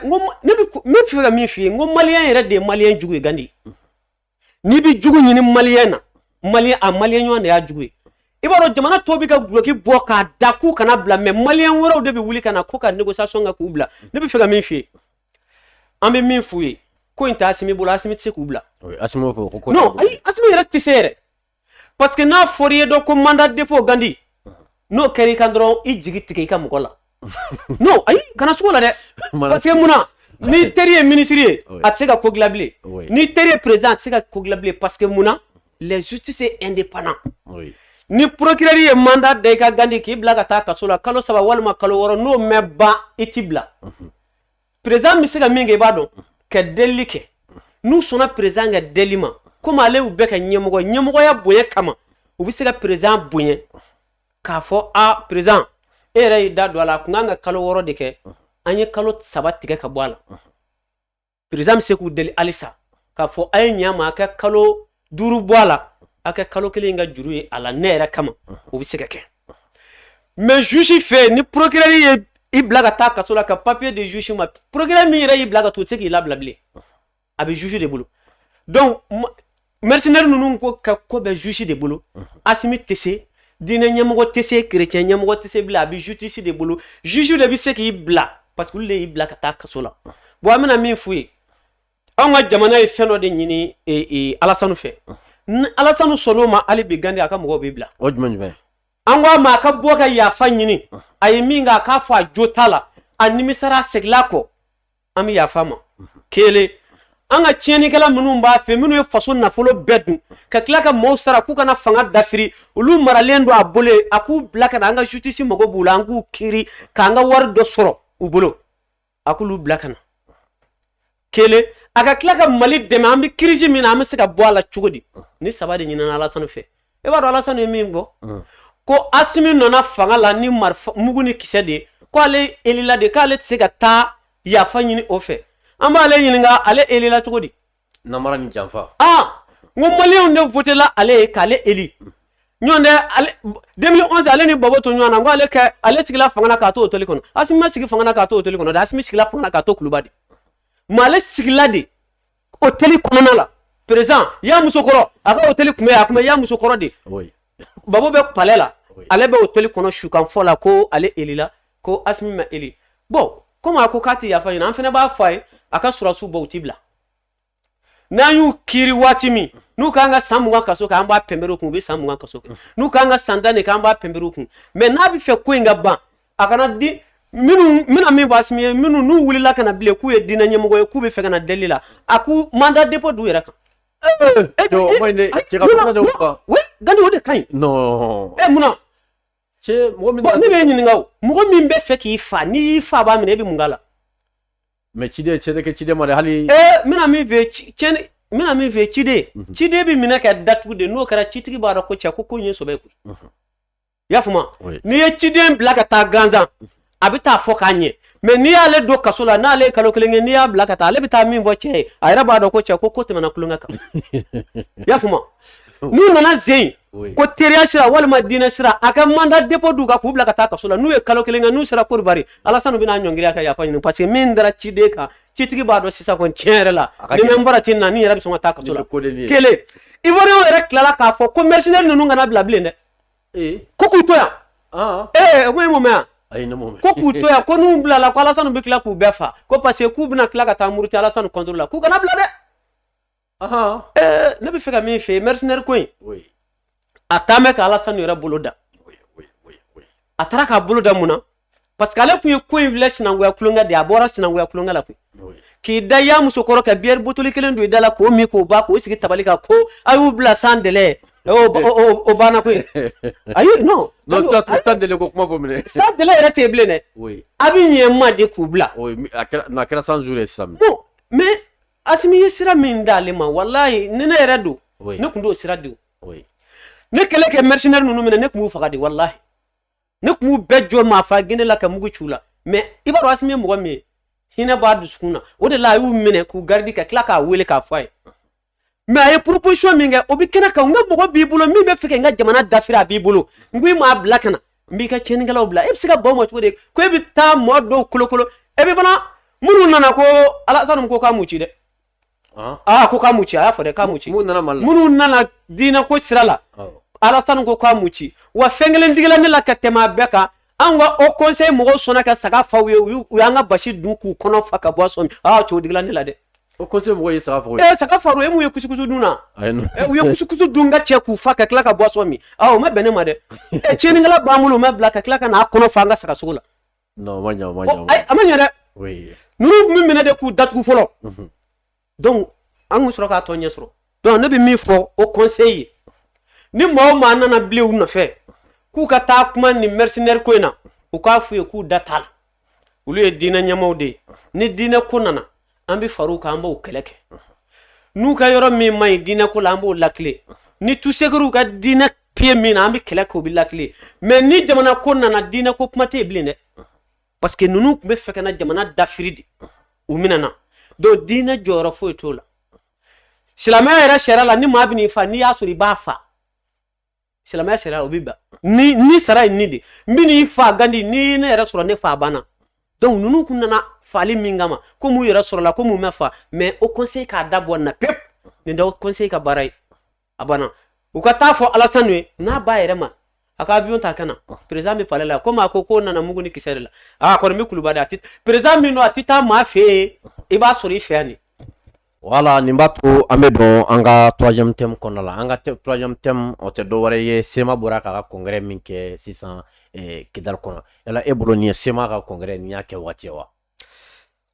ngo ne bɛ fɛ ka min f'i ye ngo malien yɛrɛ de ye malien jugu ye Gandi n'i bɛ jugu ɲini malien na malien ɲɔgɔn de y'a jugu ye i b'a dɔn jamana tɔw bɛ ka guloki bɔ k'a da k'u kana bila mais malien wɛrɛw de bɛ wuli ka na ko ka négociation kɛ k'u bila ne bɛ fɛ ka min f'i ye an bɛ min f'u ye ko in tɛ Asimi bolo Asimi tɛ se k'u bila Asimi b'o fɔ ko non ayi Asimi yɛrɛ tɛ se yɛrɛ parce que n'a fɔra i ye dɔ ko mandat de dépôt Gandi n'o kɛra i kan dɔrɔn i jigi tigɛ i ka mɔgɔ la non ayi kana sugu la dɛ parce que munna ni teri ye ministre ye a tɛ se ka ko dilan bilen ni teri ye président a tɛ se ka ko dilan bilen parce que munna les justice est indépendant ni procureur ye mandat da i ka Gandi k'i bila ka taa kaso la kalo 3 walima kalo 6 n'o mɛn ban i t'i bila président bɛ se ka min kɛ i b'a dɔn ka delili kɛ n'u sɔnna président ka deli ma komi ale y'u bɛɛ ka ɲɛmɔgɔya bonya kama u bɛ se ka président bonya k'a fɔ a président e yɛrɛ y'i da don a la a kun kan ka kalo 6 de kɛ an ye kalo 3 tigɛ ka bɔ a la président bɛ se k'u deli halisa k'a fɔ a ye ɲɛ ma a kɛ kalo 5 bɔ a la a kɛ kalo 1 ka juru ye a la ne yɛrɛ kama o bɛ se ka kɛ mais juge fɛ ni procureur ye i bila ka taa kaso la ka papier de juge ma procureur min yɛrɛ y'i bila ka to o tɛ se k'i labila bilen a bɛ juge de bolo donc mercenaire ninnu ko ka ko bɛ juge de bolo Asimi tɛ se diinɛ ɲɛmɔgɔ tɛ se chrétien ɲɛmɔgɔ tɛ se bilen a bɛ justice de bolo juge de bɛ se k'i bila parce que olu de y'i bila ka taa kaso la bon an bɛna min f'u ye anw ka jamana ye fɛn dɔ de ɲini Alasani fɛ ni Alasani sɔnn'o ma hali bi Gandi a ka mɔgɔw bɛ bila o jumɛn an ko a ma a ka bɔ ka yafa ɲini a ye min kɛ a k'a fɔ a jo t'a la a nimisara a seginna a kɔ an bɛ yafa ma kelen an ka tiɲɛnikɛla minnu b'a fɛ minnu ye faso nafolo bɛɛ dun ka tila ka mɔɔw sara k'u kana fanga dafiri olu maralen don a bolo a k'u bila ka na an ka justice mago b'u la an k'u kiiri k'an ka wari dɔ sɔrɔ u bolo a k'olu bila ka na kelen a ka tila ka Mali dɛmɛ an bɛ crise min na an bɛ se ka bɔ a la cogo di ni 3 de ɲinina Alasani fɛ e b'a dɔn Alasani ye min bɔ ko Asimi nana fanga la ni mugu ni kisɛ de ko ale elila de k'ale tɛ se ka taa yafa ɲini o fɛ an b'ale ɲininka ale elila cogo di namara ni janfa ngo maliyɛnw de voté la ale ye k'ale eli ɲɔn tɛ ale 2011 ale ni Babo to ɲɔgɔn na ngo ale sigila fanga na k'a to hôtel kɔnɔ Asimi ma sigi fanga na k'a to hôtel kɔnɔ dɛ Asimi sigila fanga na k'a to kuluba de mais ale sigila de hôtel kɔnɔna la président y'a muso kɔrɔ a ka hôtel kun bɛ a kun bɛ y'a muso kɔrɔ de Babo bɛ palais la ale bɛ hôtel kɔnɔ sukan fɔ la ko ale elila ko Asimi ma eli bon comme a ko k'a tɛ yafa ɲini an fana b'a fɔ a ye a ka surasiw bɔ u t'i bila n'an y'u kiiri waati min n'u k'an ka san 20 kaso kɛ an b'a pɛnbɛrɛ u kun u bɛ san 20 kaso kɛ n'u k'an ka san 10 de kɛ an b'a pɛnbɛrɛ u kun mais n'a bɛ fɛ ko in ka ban a kana di minnu mina min fɔ Asimi ye minnu n'u wulila ka na bilen k'u ye diinɛ ɲɛmɔgɔ ye k'u bɛ fɛ ka na deli la a k'u mandat de dépôt d'u yɛrɛ kan Gandi o de ka ɲi non munna ne bɛ ɲininka o mɔgɔ min bɛ fɛ k'i fa n'i y'i fa b'a minɛ e bɛ mun k'a la mais ciden tɛ kɛ ciden ma dɛ hali mina min fɛ ciden bɛ minɛ ka datugu de n'o kɛra citigi b'a dɔn ko cɛ ko in ye sɔbɛ koyi i y'a faamu n'i ye ciden bila ka taa gansan a bɛ taa fɔ k'a ɲɛ mais n'i y'ale don kaso la n'ale ye kalo 1 kɛ n'i y'a bila ka taa ale bɛ taa min fɔ cɛ ye a yɛrɛ b'a dɔn ko cɛ ko tɛmɛna kulonkɛ kan i y'a faamu n'u nana zen ko teriya sira walima diinɛ sira a ka mandat dépôt d'u kan k'u bila ka taa kaso la n'u ye kalo 1 kɛ n'u sera Côte d'Ivoire Alasani bɛna ɲɔngiri ka yafa ɲini parce que min dara ciden kan citigi b'a dɔn sisan kɔni tiɲɛ yɛrɛ la ni mɛ n bara ten na ni yɛrɛ bɛ sɔn ka taa kaso la kelen Ivoiriyɛnw yɛrɛ tilala k'a fɔ ko mercenaire ninnu kana bila bilen dɛ ko k'u to yan ko e m'o mɛn yan ko k'u to yan ko n'u bilala ko Alasani bɛ tila k'u bɛɛ fa ko parce que k'u bɛna tila ka taa muruti Alasani contrôle la k'u kana bila dɛ ne bɛ fɛ ka min fɛ mercenaire ko in a taa mɛ ka Alasani yɛrɛ bolo da a taara k'a bolo da mun na parce que ale tun ye ko in filɛ sinankunya kulonkɛ de a bɔra sinankunya kulonkɛ la koyi k'i da y'a muso kɔrɔ ka bière botoli 1 don i da la k'o min k'o ba k'o sigi tabali kan ko a y'u bila sans délai o banna koyi ayi non sans délai ko kuma fɔ minɛ sans délai yɛrɛ tɛ bilen dɛ a bɛ ɲɛ ma de k'u bila a kɛra 100 jours ye sisan bon mais Asimi ye sira min d'ale ma wallahi ni ne yɛrɛ don ne tun t'o sira di ne kɛlɛ kɛ mercenaire ninnu minɛ ne tun b'u faga de wallahi ne tun b'u bɛɛ jɔ maa fa gende la ka mugu c'u la mais i b'a dɔn Asimi ye mɔgɔ min ye hina ba dusukuna o de la yu mine ku gardi ka kila ka wele ka fay mais ay proposition mi nga obi kena ka nga mo bi bulo mi be fike nga jamana dafira bi bulo ngui ma blakana mbi ka cheni ngala obla e siga bo mo tude ko e bi ta mo do kulo e bi bana munu nana ko ala sanum ko ka muci de ko ka muci a fa de ka muci munu nana dina ko sirala ala sanum ko ka muci wa fengelen digala ne la ka tema beka anga o conseil mo sona ka saga fa yu anga bashi du ku kono fa ka bo so cho digala ne la de o conseil mo saga fa saga fa ro e mu ye kusukusu duna u ye kusukusu dunga che ku fa ka kla ka bo so mi ma bene ma de e cheni ngala ba mulu ma blaka kla ka na kono fa anga saga sugula non manya amanya de oui nunu mi mena de ku datu folo donc angu soro ka tonye soro donc ne bi mi fo o conseil ni mo ma nana blew na fe ku ka ta kuma ni mercenaire ko ina u ka fu ku datal ulu e dina nyamawde ni dina ko nana ambi faruka ambo keleke nu ka yoro mi mai dina ko lambo lakle ni tu seguru ka dina pie mi na ambi keleke bi lakle mais ni jamana ko nana dina ko kuma te blinde parce que nunu be fekana jamana dafridi u minana do dina joro fo tola silama era sharala ni mabini fa ni asuri ba fa silama sharala obiba ni sarai nidi mbini fa gandi ni ne era sura ne fa bana donc nunu kunana fali mingama ko mu era sura la ko mu mefa mais au conseil ka dabo na pep ni do conseil ka barai abana u ka ta fo alasanwe na ba era ma aka avion ta kana président mi parler la comme akoko nana muguni kisere la ko mi kuluba da tit président mi no atita ma fe e ba sori fe ani voilà nimbatu amedon anga troisième thème konala anga troisième thème o te do wara ye sema boraka ka congrès minke 600 kidal kono yala e bolo ni sema ka congrès ni yake wachewa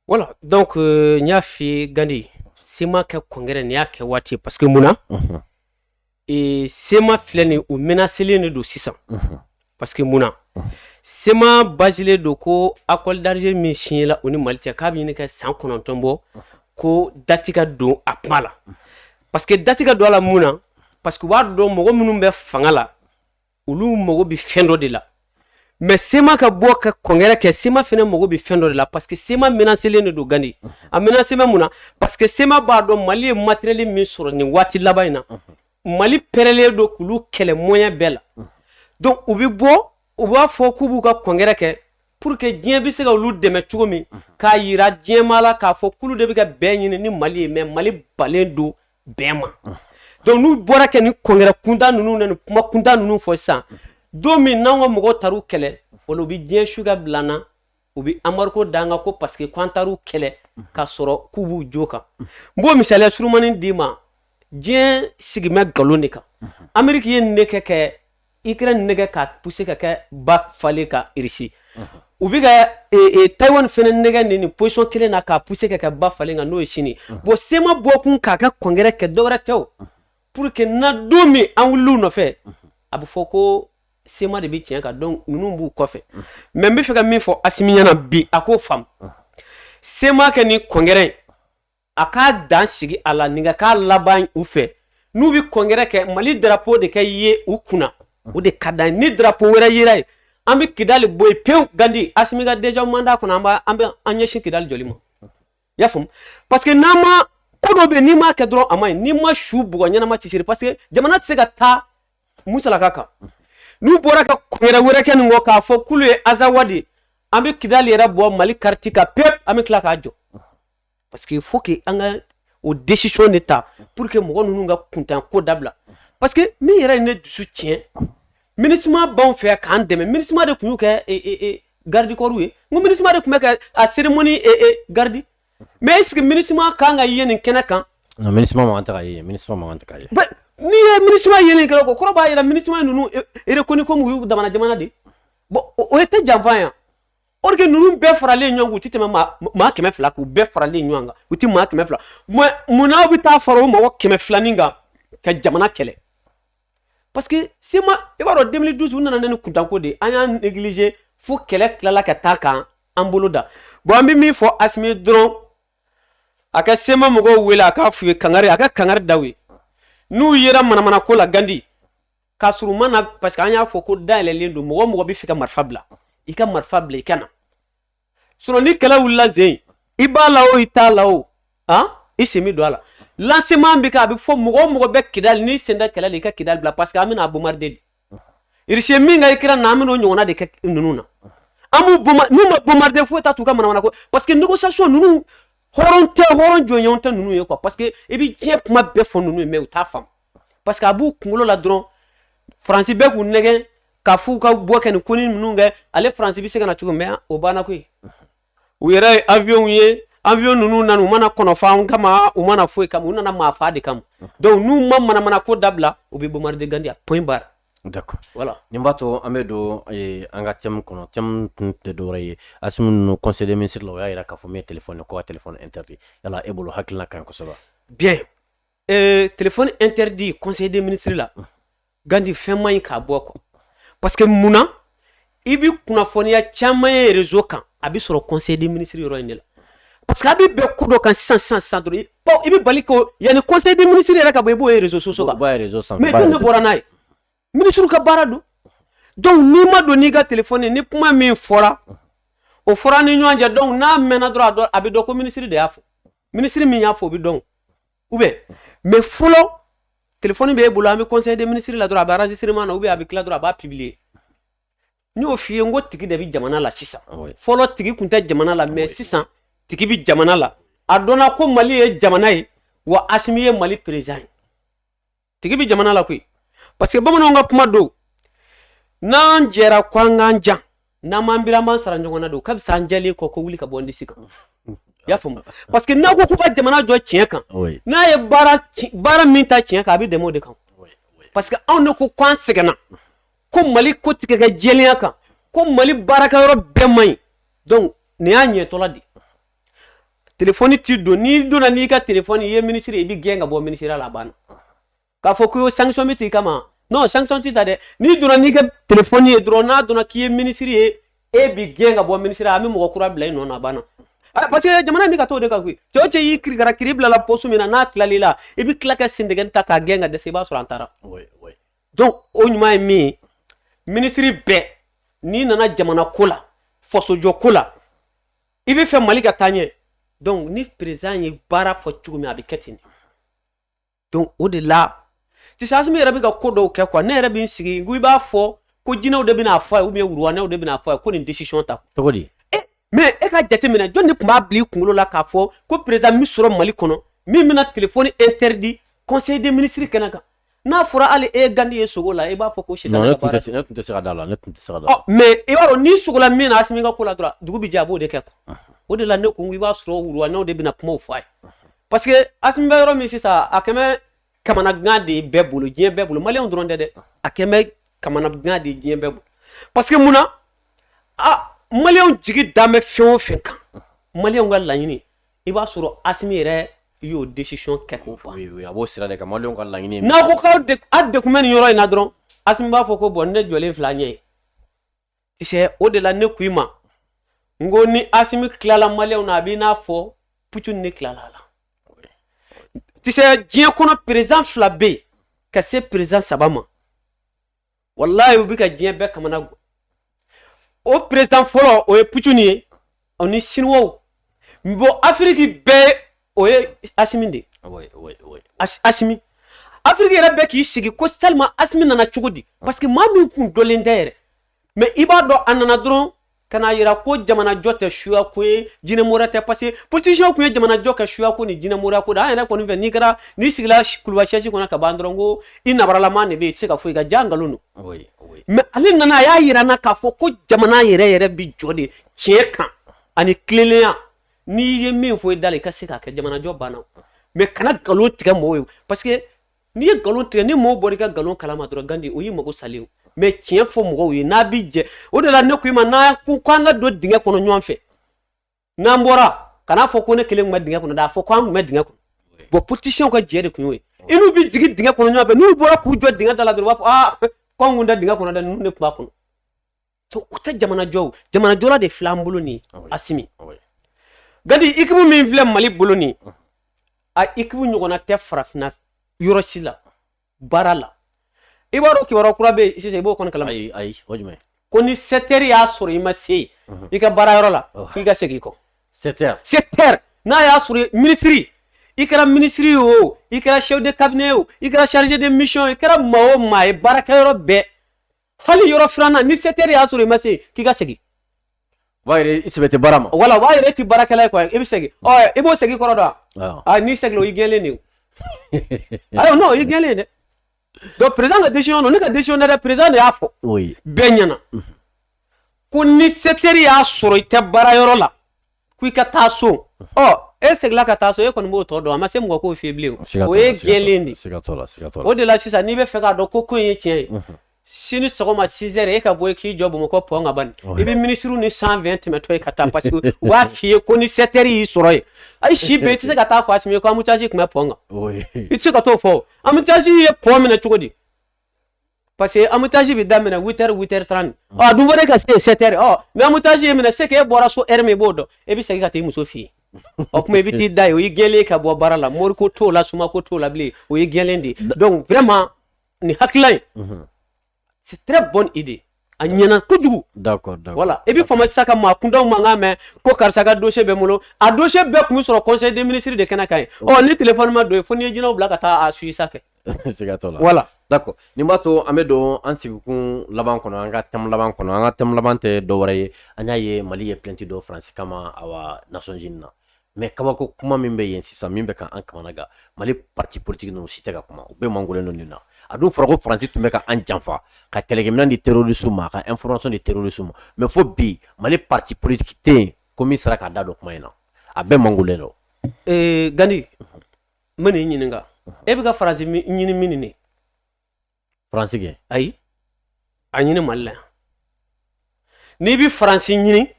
voilà donc nya fi gandi sema ka congrès ni yake wati parce que muna et sema fleni ou menacele ne do 600 parce que muna sema basile do ko akol d'argent mi la oni maltia ka bi ni ka 190 bo ko datika do apmala parce que datika do la muna parce que wa do mo munum be fangala ulu mo bi fendo de la mais sema ka bo ka kongere ke sema fene mo bi fendo de la parce que sema menacele ne do gandi a menacer muna parce que sema ba do mali matériel mi sur ni wati labayna mali perele do kulu kele moyen bela donc ubi bo uba fo kubu ka kongere ke pour que dien bi se ga lu deme chugomi ka yira dien mala ka fo kulu de bi ka benyi ni mali mais mali balen do bema donc nu bora ke ni kongere kunda nunu ne kuma kunda nunu fo sa do mi nango mo taru kele wolo bi dien shuga blana ubi amarko danga ko parce que kwantaru kele ka soro kubu joka bo misale surumani dima dien sigme galonika amerique yen neke ke Ukraine nege ka pousser ka bac fallait ka irisi ubiga Taiwan fene nege ni position kele na ka pousser ka bac fallait nga no chini bo sema bokun ka congrès ke dora tew pour que na domi an wulu no fe abu foko sema de bi tien ka donc nunu bu ko fe même bi feka mi fo asiminya na bi ako fam sema ke ni congrès aka dan sigi ala ninga ka laban u fe nu bi congrès ke mali drapeau de ke ye u kuna o de kada ni drapeau wera yira ambi kidali boy pew gandi asimiga déjà manda kuna ambi anya shi kidali jolima ya fum parce que nama kodo be ni ma ke dro amay ni ma shu bugo nyana ma tisiri parce que jamana tsega ta musala kaka nu bora ka congrès wera ke ngo ka fo kulu e azawadi ambi kidali era bo mali kartika pep ambi kla ka jo parce qu'il faut que anga o décision d'état pour que mo nunu nga kuntan ko dabla parce que mi yera ne du soutien ministre bon fait kan deme ministre de kunu ke gardi koruwe ngo ministre de kuma ka a cérémonie gardi mais est-ce que ministre kan nga yene kena kan non ministre ma antaka ye ministre ma antaka ye ni ministre yene kala ko ba yera ministre nunu e reconnu comme yu damana jamana de bon o était javanya orge nunu be farale nyongu titema ma keme fla ku be farale nyonga uti ma keme fla muna bi ta faro mo keme fla ninga ka jamana kele parce que si ma e baro 2012 unana nenu kuntanko de anya négliger fo kele klala ka taka amboloda bo ambi mi fo asmi dron aka sema mo go wela aka fu kangari aka kangari dawi nu yera mana ko la gandi kasuru mana parce que anya fo ko dale lendo mo bi fika marfabla ika marfable ikana sono ni kala wula zey i b'a la o i t'a la o i sen mi don a la lancement bɛ kɛ a bɛ fɔ mɔgɔ o mɔgɔ bɛ Kidali n'i sen da kɛlɛ la i ka Kidali bila parce que an bɛna bombarder de Russie min ka Ukraine na an bɛna o ɲɔgɔnna de kɛ ninnu na an b'u bombarder n'u ma bombarder foyi t'a t'u ka manamana ko parce que négociation ninnu hɔrɔn tɛ hɔrɔn jɔnɲɔgɔn tɛ ninnu ye quoi parce que i bɛ diɲɛ kuma bɛɛ fɔ ninnu ye mais u t'a faamu parce que a b'u kunkolo la dɔrɔn Faransi bɛ k'u nɛgɛn ka f'u ka bɔ kɛ nin ko ni ninnu kɛ ale Faransi bɛ se ka na cogo mais o banna koyi u yɛrɛ ye avion ye avion ninnu nana u mana kɔnɔfan kama u mana foyi kama u nana maa fa de kama donc n'u ma manamana ko dabila u bɛ bombarder Gambia point barre. D'accord. Voilà. Nin b'a to an bɛ don an ka thème kɔnɔ thème tun tɛ dɔwɛrɛ ye Asimi ninnu conseil des ministres la o y'a jira k'a fɔ min ye téléphone ko ka téléphone interdit yala e bolo hakilina ka ɲi kosɛbɛ. Bien téléphone interdit conseil des ministres la Gandi fɛn man ɲi k'a bɔ quoi parce que munna i bɛ kunnafoniya caman ye réseau kan a bɛ sɔrɔ conseil des ministres yɔrɔ in de la parce que a bɛ bɛn ko dɔ kan sisan dɔrɔn i bɛ bali ko yanni conseil des ministres yɛrɛ ka bɔ i b'o ye réseau sociaux kan mais dun de bɔra n'a ye ministre ka baara don donc n'i ma don n'i ka téléphone ni kuma min fɔra o fɔra ni ɲɔgɔn cɛ donc n'a mɛnna dɔrɔn a bɛ dɔn ko ministre de y'a fɔ ministre min y'a fɔ o bɛ dɔn ou bien mais fɔlɔ téléphone b'e bolo an bɛ conseil des ministres la dɔrɔn a bɛ enregistrement na ou bien a bɛ tila dɔrɔn a b'a publier n y'o f'i ye n ko tigi de bɛ jamana la sisan fɔlɔ tigi tun tɛ jamana la mais sisan tigi bɛ jamana la a dɔnna ko Mali ye jamana ye wa Asimi ye Mali président ye tigi bɛ jamana la koyi parce que bamananw ka kuma don n'an jɛra ko an k'an jan n'an m'an biri an b'an sara ɲɔgɔn na don ka fisa an jɛlen kɔ ko wuli ka bɔ n disi kan i y'a faamu parce que n'a ko k'u ka jamana jɔ tiɲɛ kan n'a ye baara min ta tiɲɛ kan a bɛ dɛmɛ o de kan parce que anw de ko k'an sɛgɛnna ko Mali ko tigɛ kɛ jɛlenya kan ko Mali baarakɛyɔrɔ bɛɛ man ɲi donc nin y'a ɲɛtɔla de téléphone ti don n'i donna n'i ka téléphone i ye ministre i bɛ gɛn ka bɔ ministère la a banna k'a fɔ ko sanction bɛ t'i kama non sanction ti ta dɛ n'i donna n'i ka téléphone ye dɔrɔn n'a donna k'i ye ministre ye e bɛ gɛn ka bɔ ministère an bɛ mɔgɔ kura bila i nɔ na a banna parce que jamana bɛ ka t'o de kan koyi cɛ o cɛ y'i kirikara kiri bila la poste min na n'a tilal'i la i bɛ tila ka sendegɛni ta k'a gɛn ka dɛsɛ i b'a sɔrɔ an taara donc o ɲuman ye min ye ministre bɛɛ n'i nana jamana ko la fasojɔ ko la i bɛ fɛ Mali ka taa ɲɛ donc ni président ye baara fɔ cogo min a bɛ kɛ ten donc o de la sisan Asimi yɛrɛ bɛ ka ko dɔw kɛ quoi ne yɛrɛ bɛ n sigi n ko i b'a fɔ ko jinɛw de bɛna fɔ a ye ou bien wuruwanɛw de bɛna fɔ a ye ko nin décision ta cogo di mais e ka jateminɛ jɔn de tun b'a bila i kunkolo la k'a fɔ ko président min sɔrɔ Mali kɔnɔ min bɛna téléphone interdit conseil des ministres kɛnɛ kan n'a fɔra hali e Gandi ye sogo la i b'a fɔ ko ne tun tɛ se ka da la mais i b'a dɔn n'i sogola min na Asimi ka ko la dɔrɔn dugu bɛ jɛ a b'o de kɛ quoi o de la ne ko i b'a sɔrɔ wuruwanɛw de bɛna kumaw fɔ a ye parce que Asimi bɛ yɔrɔ min sisan a kɛ bɛ kamanagan de bɛɛ bolo diɲɛ bɛɛ bolo maliyɛnw dɔrɔn tɛ dɛ a kɛ bɛ kamanagan de diɲɛ bɛɛ bolo parce que munna maliyɛnw jigi dan bɛ fɛn o fɛn kan maliyɛnw ka laɲini i b'a sɔrɔ Asimi yɛrɛ y'o décision kɛ k'o ban a b'o sira de kan maliyɛnw ka laɲini n'a ko k'aw dekun bɛ nin yɔrɔ in na dɔrɔn Asimi b'a fɔ ko bon ne jɔlen filɛ an ɲɛ ye tisɛ o de la ne ko i ma n ko ni Asimi tilala maliyɛnw na a b'i n'a fɔ Putin ne tilala a la tisɛ diɲɛ kɔnɔ président fila bɛ yen ka se président saba ma walayi u bɛ ka diɲɛ bɛɛ kamana gan o président fɔlɔ o ye Putin ye o ni Siniwaw bon Afiriki bɛɛ o ye Asimi de Asimi Afiriki yɛrɛ bɛɛ k'i sigi ko tellement Asimi nana cogo di parce que maa min kun dɔnlen tɛ yɛrɛ mais i b'a dɔn a nana dɔrɔn ka n'a yira ko jamanajɔ tɛ suya ko ye jinɛmɔrɔ tɛ parce que politiciens kun ye jamanajɔ kɛ suya ko ni jinɛmɔrɔya ko de an yɛrɛ kɔni fɛ n'i sigila kulubasɛsi kɔnɔ ka ban dɔrɔn ko i nabaralama de bɛ yen i tɛ se ka foyi ka ja nkalon don mais ale nana a y'a yira n na k'a fɔ ko jamana yɛrɛ bɛ jɔ de tiɲɛ kan ani tilennenya n'i ye min fɔ i da la i ka se k'a kɛ jamanajɔ banna mais kana nkalon tigɛ mɔgɔw ye parce que n'i ye nkalon tigɛ ni mɔgɔw bɔra i ka nkalon kalama dɔrɔn Gandi o y'i mago salen mais tiɲɛ fɔ mɔgɔw ye n'a bɛ jɛ o de la ne ko i ma n'an ko k'an ka don dingɛ kɔnɔ ɲɔgɔn fɛ n'an bɔra kana fɔ ko ne kelen tun bɛ dingɛ kɔnɔ dɛ a fɔ ko an tun bɛ dingɛ kɔnɔ bon politiciens ka jɛ de tun y'o ye i n'u bɛ jigin dingɛ kɔnɔ ɲɔgɔn fɛ n'u bɔra k'u jɔ dingɛ da la dɔrɔn u b'a fɔ ko an kun tɛ dingɛ kɔnɔ dɛ ninnu de tun b'a kɔnɔ to o tɛ jamanajɔ o jamanajɔla de filɛ an bolo nin Asimi Gandi équipe min filɛ Mali bolo nin a équipe ɲɔgɔnna tɛ farafinna yɔrɔ si la baara la i b'a dɔn kibaruya kura bɛ yen sisan i b'o kɔni kalama ayi o jumɛn ko ni secteur y'a sɔrɔ i ma se i ka baara yɔrɔ la k'i ka segin i kɔ 7 n'a y'a sɔrɔ ministre i kɛra ministre o i kɛra chef de cabinet o i kɛra chargé de mission i kɛra maa o maa ye baarakɛyɔrɔ bɛɛ hali yɔrɔ filanan ni 7 heures y'a sɔrɔ i ma se k'i ka segin va yɛrɛ i sɛbɛ tɛ baara ma wala va yɛrɛ ti baarakɛla ye quoi i bɛ segin i b'o segin kɔrɔ dɔn ni segin o i gɛnlen de ayo non i gɛnlen dɛ donc président ka décision don ne ka décision dɛ président de y'a fɔ bɛɛ ɲɛna ko ni 7 heures y'a sɔrɔ i tɛ baarayɔrɔ la ko i ka taa so e segila ka taa so e kɔni b'o tɔ dɔn a ma se mɔgɔ k'o f'i bilen o ye gɛnlen de o de la sisan n'i bɛ fɛ k'a dɔn ko in ye tiɲɛ ye sini sɔgɔma 6 heures e ka bɔ k'i jɔ Bamakɔ pont ka bani i bɛ ministre ni 120 tɛmɛtɔ ye ka taa parce que u b'a f'i ye ko ni 7 heures y'i sɔrɔ ye ayi si bɛɛ i tɛ se ka taa fɔ Asimi ko embouteillage tun bɛ pont kan i tɛ se ka t'o fɔ embouteillage ye pont minɛ cogo di parce que embouteillage bɛ daminɛ 8h30 a dun fɔra e ka se 7 heures mais embouteillage ye minɛ c'est que e bɔra so heure min i b'o dɔn e bɛ segin ka taa i muso f'i ye o kuma i bɛ t'i da ye o y'i gɛnlen ka bɔ baara la mori ko t'o la suma ko t'o la bilen o ye gɛnlen de donc vraiment ni hakilila in c'est très bonne idée a ɲɛna kojugu d'accord voilà et puis fama sisan ka maa kundaw mankan mɛn ko karisa ka dossier bɛ n bolo a dossier bɛɛ kun sɔrɔ conseil des ministres de kɛnɛ kan ye ni téléphone ma don ye fo n'i ye jinɛw bila ka taa a suit sa kɛ sigatɔ la voilà d'accord nin b'a to an bɛ don an sigikun laban kɔnɔ an ka thème laban kɔnɔ an ka thème laban tɛ dɔwɛrɛ ye an y'a ye Mali ye plainte dɔ France kama awa Nations Unies na mais kabako kuma min bɛ yen sisan min bɛ ka an kamana gan Mali parti politique ninnu si tɛ ka kuma u bɛɛ mangolen don nin na a dun fɔra ko France tun bɛ ka an janfa ka kɛlɛkɛminɛn di terroristes ma ka information di terroristes ma mais fo bi Mali parti politique tɛ yen ko min sera k'a da don kuma in na a bɛɛ mangolen don Gandi n bɛ n'i ɲininka e bɛ ka France ɲini min ne France kɛ ayi a ɲini Mali la n'i bɛ France ɲini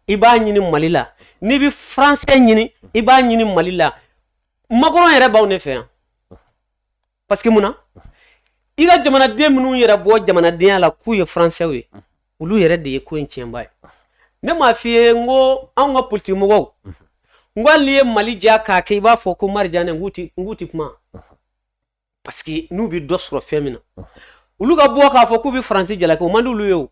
i b'a ɲini Mali la n'i bɛ français ɲini i b'a ɲini Mali la Macron yɛrɛ b'aw ne fɛ yan parce que mun na i ka jamanaden minnu yɛrɛ bɔ jamanadenya la k'u ye français ye olu yɛrɛ de ye ko in tiɲɛba ye ne m'a f'i ye n ko anw ka politique mɔgɔw n ko hali ye Mali diya k'a kɛ i b'a fɔ ko Marijane n k'u ti kuma parce que n'u bɛ dɔ sɔrɔ fɛn min na olu ka bɔ k'a fɔ k'u bɛ France jalaki o man di olu ye o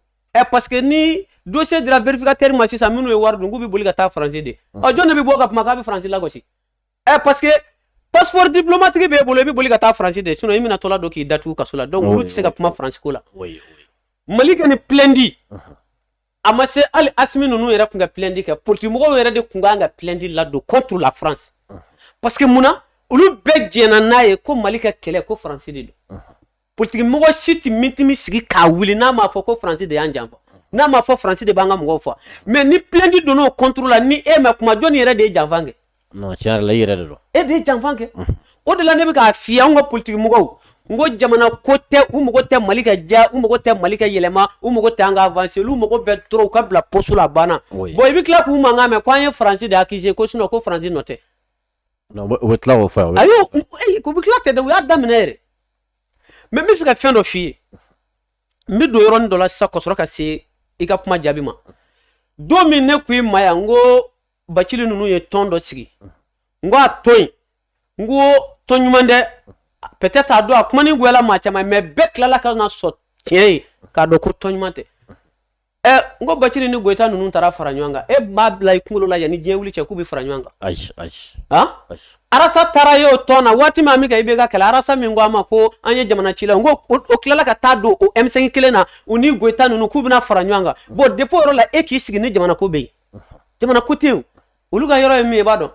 parce que ni dossier dira vérificateur ma sisan minnu ye wari dun k'u bɛ boli ka taa France de jɔn de bɛ bɔ ka kuma k'a bɛ France lagosi parce que passeport diplomatique b'e bolo i bɛ boli ka taa France de sinon i bɛna tɔla dɔ k'i datugu kaso la donc olu tɛ se ka kuma France ko la Mali ka ni plainte a ma se hali Asimi ninnu yɛrɛ tun ka plainte kɛ politique mɔgɔw yɛrɛ de tun kan ka plainte ladon contre la France parce que munna olu bɛɛ jɛnna n'a ye ko Mali ka kɛlɛ ko France de don politique mɔgɔ si tɛ mitimi sigi k'a wuli n'a ma fɔ ko France de y'an janfa n'a ma fɔ France de b'an ka mɔgɔw faga mais ni plainte donn'o contre la ni e ma kuma jɔn yɛrɛ de ye janfa kɛ non tiɲɛ yɛrɛ la i yɛrɛ de don e de ye janfa kɛ o de la ne bɛ k'a f'i ye anw ka politique mɔgɔw n ko jamana ko tɛ u mago tɛ Mali ka diya u mago tɛ Mali ka yɛlɛma u mago tɛ an ka avancer olu mago bɛ dɔrɔn u ka bila poste la banna bon i bɛ tila k'u mankan mɛn ko an ye France de accusé ko sinon ko France nɔ tɛ non u bɛ tila k'o fɔ ayi u bɛ tila tɛ dɛ u y'a daminɛ yɛrɛ mais n bɛ fɛ ka fɛn dɔ f'i ye n bɛ don yɔrɔnin dɔ la sisan ka sɔrɔ ka se i ka kuma jaabi ma don min ne ko i ma yan n ko Bacili ninnu ye tɔn dɔ sigi n ko a to yen n ko tɔn ɲuman dɛ peut-être a don a kuma ni goyala maa caman mais bɛɛ tilala ka na sɔn tiɲɛ ye k'a dɔn ko tɔn ɲuman tɛ n ko Bacili ni Goyita ninnu taara fara ɲɔgɔn kan e b'a bila i kunkolo la yanni diɲɛ wuli cɛ k'u bɛ fara ɲɔgɔn kan ayi Arasa taara ye o tɔn na waati min min ka i bɛ ka kɛlɛ Arasa min ko a ma ko an ye jamana ci la n ko o tilala ka taa don o M5 kelen na u ni Goyita ninnu k'u bɛna fara ɲɔgɔn kan bon depuis o yɔrɔ la e k'i sigi ni jamana ko bɛ yen jamana ko tɛ yen olu ka yɔrɔ ye min ye i b'a dɔn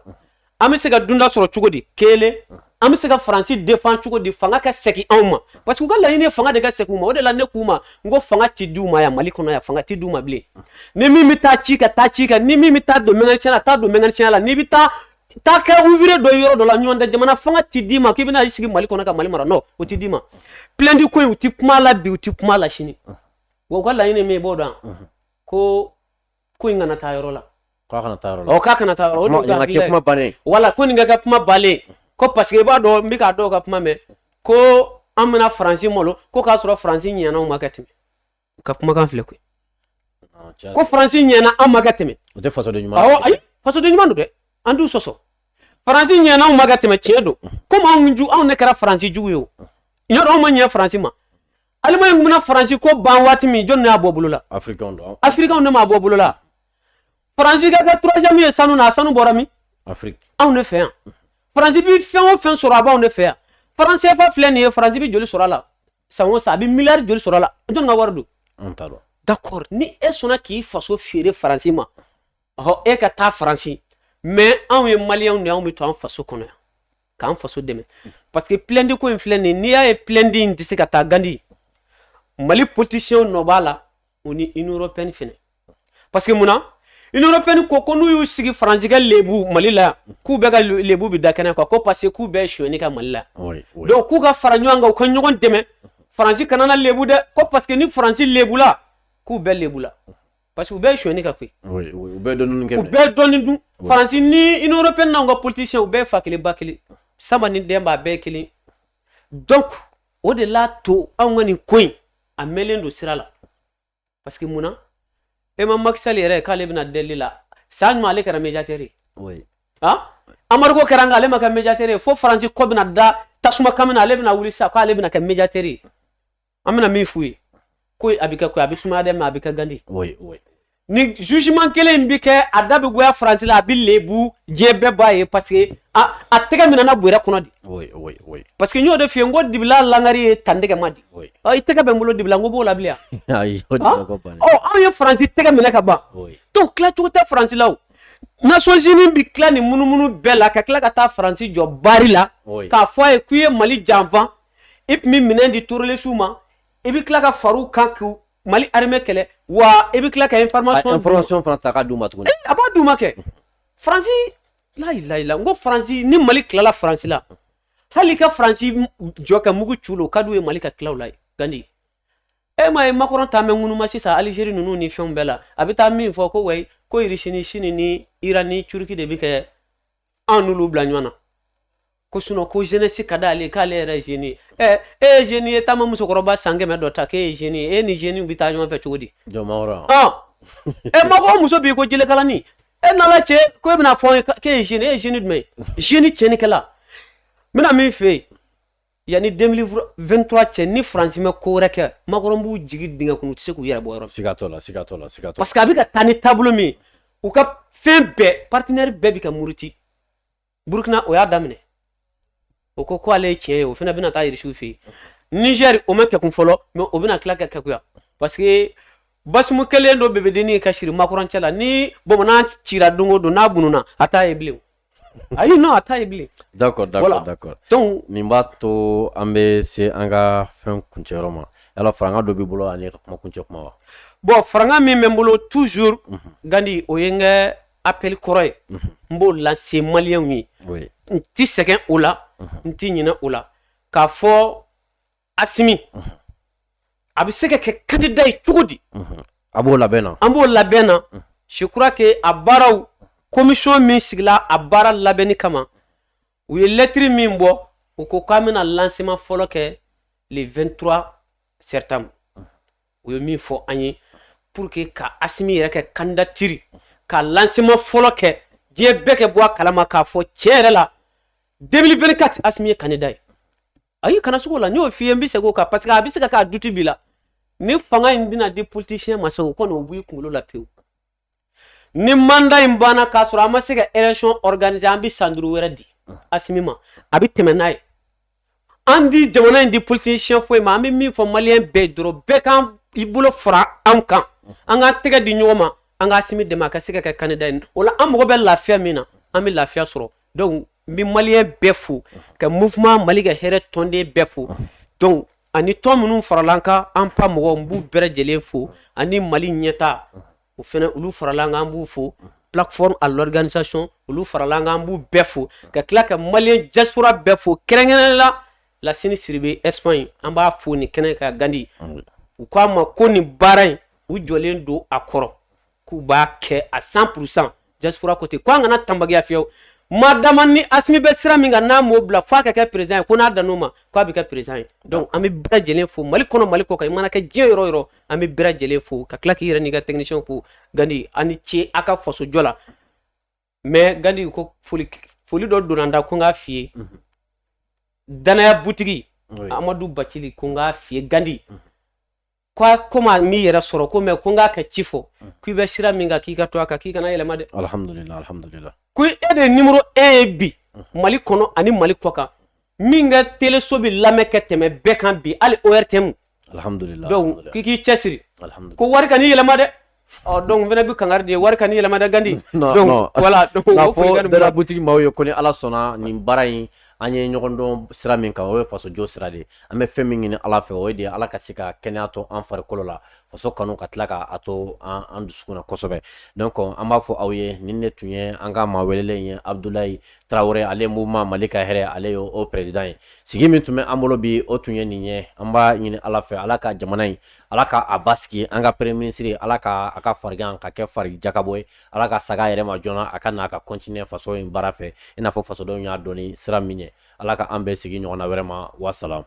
an bɛ se ka dunda sɔrɔ cogo di kelen an bɛ se ka Faransi défend cogo di fanga ka segin anw ma parce que u ka laɲini ye fanga de ka segin u ma o de la ne k'u ma n ko fanga tɛ d'u ma yan Mali kɔnɔ yan fanga tɛ d'u ma bilen ni min bɛ taa ci ka taa ci kan ni min bɛ taa don mécanicien la taa don mécanicien la n'i bɛ taa kɛ ouvrier dɔ yɔrɔ dɔ la ɲɔgɔn tɛ jamana fanga tɛ d'i ma k'i bɛna i sigi Mali kɔnɔ ka Mali mara non o tɛ d'i ma plainte ko in u tɛ kuma la bi u tɛ kuma la sini wa u ka laɲini ye min ye i b'o dɔn ko in kana taa yɔrɔ la k'a kana taa yɔrɔ la k'a kana taa yɔrɔ o de kɛ kuma bannen wala ko nin ka kɛ kuma bannen ko parce que i b'a dɔn n bɛ k'a dɔw ka kuma mɛn ko an bɛna Faransi malo ko k'a sɔrɔ Faransi ɲɛna anw ma ka tɛmɛ u ka kumakan filɛ koyi ko Faransi ɲɛna anw ma ka tɛmɛ o tɛ fasoden ɲuman ye ayi fasoden ɲuman don dɛ an t'u sɔsɔ Faransi ɲɛna anw ma ka tɛmɛ tiɲɛ don komi anw ne kɛra Faransi jugu ye o ɲɔ dɔn anw ma ɲɛ Faransi ma Allemagne tun bɛna Faransi ko ban waati min jɔn de y'a bɔ bolo la Africain de m'a bɔ bolo la faransi ka 3e ye sanu na sanu bɔra min Afrique anw ne fɛ yan faransi bi fɛn o fɛn sɔrɔ a b'anw ne fɛ yan faransi fa filɛ nin ye faransi bi joli sɔrɔ a la san o san a bi miliyari joli sɔrɔ a la jɔn ka wari don an t'a dɔn d'accord ni e sɔnna k'i faso feere faransi ma e ka taa faransi mais anw ye maliyɛnw de anw bɛ to an faso kɔnɔ yan k'an faso dɛmɛ parce que plendi ko in filɛ nin ye n'i y'a ye plendi in tɛ se ka taa gandi mali politicien nɔ b'a la o ni union européenne fɛnɛ parce que munna union européenne ko n'u y'u sigi faransi ka lebu mali la k'u bɛɛ ka lebu bi da kɛnɛ ko parce que k'u bɛɛ suyɛnni ka mali la donc k'u ka fara ɲɔgɔn kan u ka ɲɔgɔn dɛmɛ faransi kana na lebu dɛ ko parce que ni faransi lebu la k'u bɛɛ lebu la parce que u bɛɛ suyɛnni ka koyi u bɛɛ dɔnni kɛ u bɛɛ dɔnni dun faransi ni union européenne n'anw ka politicien u bɛɛ fa kelen ba kelen sama ni den b'a bɛɛ kelen donc o de la to anw ka nin ko in a mɛnlen don sira la parce que munna e ma Macky Sall yɛrɛ k'ale bɛna deli la san ɲuman ale kɛra médiateur ye Amadu ko kɛra nka ale ma kɛ médiateur ye fo faransi kɔ bɛna da tasuma kan na ale bɛna wuli sa k'ale bɛna kɛ médiateur ye an bɛna min f'u ye ko a bɛ kɛ ko a bɛ sumaya dɛ mais a bɛ kɛ gandi ni jugement kelen bi kɛ a da bɛ goya faransi la a bɛ lebu diɲɛ bɛɛ b'a ye parce que a tɛgɛ minɛna bɔrɛ kɔnɔ de parce que n y'o de f'i ye n ko dibila langari ye tandɛgɛ ma di i tɛgɛ bɛ n bolo dibila n ko b'o la bilen anw ye faransi tɛgɛ minɛ ka ban donc tilacogo tɛ faransi la o Nations Unies bi tila nin munumunu bɛɛ la ka tila ka taa faransi jɔ bari la k'a fɔ a ye k'u ye mali janfan i tun bɛ minɛn di terroriste ma i bɛ tila ka far'u kan k'u mali armée kɛlɛ wa i bɛ tila ka information fana ta ka d'u ma tuguni a b'a d'u ma kɛ faransi la ilaha illa n ko faransi ni mali tilala faransi la hali ka faransi jɔ ka mugu cu la o ka d'u ye mali ka tila o la gandi e ma ye Macron ta mɛ ŋunuma sisan Algérie ninnu ni fɛnw bɛɛ la a bɛ taa min fɔ ko wayi ko Russie Chine ni Iran ni Turki de bɛ kɛ an n'olu bila ɲɔgɔn na ko sinon ko jeunesse ka d'ale k'ale yɛrɛ ye jeune ye e ye jeune ye taama musokɔrɔba san 100 dɔ ta k'e ye jeune ye e ni jeune bɛ taa ɲɔgɔn fɛ cogo di Macron muso b'i ko jelekalani e nala cɛ ko e bɛna fɔ k'e ye jeune jumɛn ye jeune tiɲɛnikɛla n bɛna min f'e ye yani 2023 cɛ ni faransi mɛ ko wɛrɛ kɛ Macron b'u jigi dingɛ kɔnɔ u tɛ se k'u yɛrɛ bɔ yɔrɔ siga t'o la parce que a bɛ ka taa ni taabolo min u ka fɛn bɛɛ partenaire bɛɛ bɛ ka muruti Burkina o y'a daminɛ o ko ale ye tiɲɛ ye o fana bɛna taa Irisiw fɛ yen Niger o ma kɛ kun fɔlɔ mais o bɛna tila ka kɛkuya parce que basimu kelen dɔ bɛ denni ka siri Macron cɛ la ni bamanan cira don o don n'a bununa a t'a ye bilen ayi non a t'a ye bilen d'accord donc nin b'a to an bɛ se an ka fɛn kuncɛyɔrɔ ma yala faranga dɔ b'i bolo ani ka kuma kuncɛ kuma wa bon faranga min bɛ n bolo toujours gandi o ye n ka appel kɔrɔ ye n b'o lase maliyɛnw ye n ti sɛgɛn o la n ti ɲinɛ o la k'a fɔ Asimi a bɛ se ka kɛ candidat ye cogo di a b'o labɛn na an b'o labɛn na je crois que a baaraw commission min sigila a baara labɛnni kama u ye lettre min bɔ u ko k'an bɛna lancement fɔlɔ kɛ le 23 septembre u ye min fɔ an ye pour que ka Asimi yɛrɛ kɛ candidature ka lancement fɔlɔ kɛ diɲɛ bɛɛ kɛ bɔ a kalama k'a fɔ tiɲɛ yɛrɛ la 2024 Asimi ye candidat ye ayi kana sugu la n y'o f'i ye n bɛ segin o kan parce que a bɛ se ka k'a duti b'i la ni fanga in bɛna di politicien ma se o kɔni o b'i kunkolo la pewu ni mandat in banna k'a sɔrɔ an ma se ka élection organiser an bɛ san 5 wɛrɛ di Asimi ma a bɛ tɛmɛ n'a ye an di jamana in di politicien foyi ma an bɛ min fɔ maliyɛn bɛɛ dɔrɔn bɛɛ k'an i bolo fara an kan an k'an tɛgɛ di ɲɔgɔn ma an ka Asimi dɛmɛ a ka se ka kɛ candidat ye o la an mago bɛ lafiya min na an bɛ lafiya sɔrɔ donc n bɛ maliyɛn bɛɛ fo ka mouvement Mali ka hɛrɛ tɔnden bɛɛ fo donc ani tɔn minnu farala an kan an pa mɔgɔw n b'u bɛɛ lajɛlen fo ani Mali ɲɛta o fɛnɛ olu farala an kan an b'u fo plateforme à l'organisation olu farala an kan an b'u bɛɛ fo ka tila ka maliyɛn diaspora bɛɛ fo kɛrɛnkɛrɛnnen la Lasini Siribe Espagne an b'a fo nin kɛnɛ ka gandi u k'a ma ko nin baara in u jɔlen don a kɔrɔ k'u b'a kɛ a 100% diaspora côté ko an kana tanbagiya fiyewu madama ni Asimi bɛ sira min kan n'a m'o bila f'a ka kɛ président ye ko n'a dan'o ma k'a bɛ kɛ président ye donc an bɛ bɛɛ lajɛlen fo Mali kɔnɔ Mali kɔ kan i mana kɛ diɲɛ yɔrɔ o yɔrɔ an bɛ bɛɛ lajɛlen fo ka tila k'i yɛrɛ n'i ka technicien fo gandi a ni ce a ka faso jɔ la mais gandi ko foli dɔ donna n da ko n k'a f'i ye danaya butigi Amadu Bacili ko n k'a f'i ye gandi kwa koma mi yɛrɛ sɔrɔ ko mɛ ko n k'a kɛ ci fɔ k'i bɛ sira min kan k'i ka to a kan k'i kana yɛlɛma dɛ alhamdulillah ko e de numéro 1 ye bi Mali kɔnɔ ani Mali kɔ kan min ka teleso bi lamɛn kɛ tɛmɛ bɛɛ kan bi hali ORTM alhamdulillah donc k'i cɛsiri ko wari ka ni yɛlɛma dɛ donc fɛnɛ bi kangari de wari ka ni yɛlɛma dɛ Gandi donc voilà donc o ko dara boutique maaw ye ko ni Ala sɔnna nin baara in an ye ɲɔgɔn dɔn sira min kan o ye faso jo sira de an bɛ fɛn min ɲini Ala fɛ o ye de Ala ka se ka kɛnɛya to an farikolo la faso kanu ka tila ka a to an dusukun na kosɛbɛ donc an b'a fɔ aw ye nin ne tun ye an ka maa welelen ye Abdulayi Traoré ale mouvement Mali ka hɛrɛ ale ye o président ye sigi min tun bɛ an bolo bi o tun ye nin ye an b'a ɲini Ala fɛ Ala ka jamana in Ala ka a basigi an ka premier ministre Ala ka a ka farigan ka kɛ fari jakabɔ ye Ala ka saga yɛrɛ ma joona a ka na ka continuer faso in baara fɛ i n'a fɔ fasodenw y'a dɔn ni sira min ye Ala ka an bɛɛ sigi ɲɔgɔn na wɛrɛ ma wa salam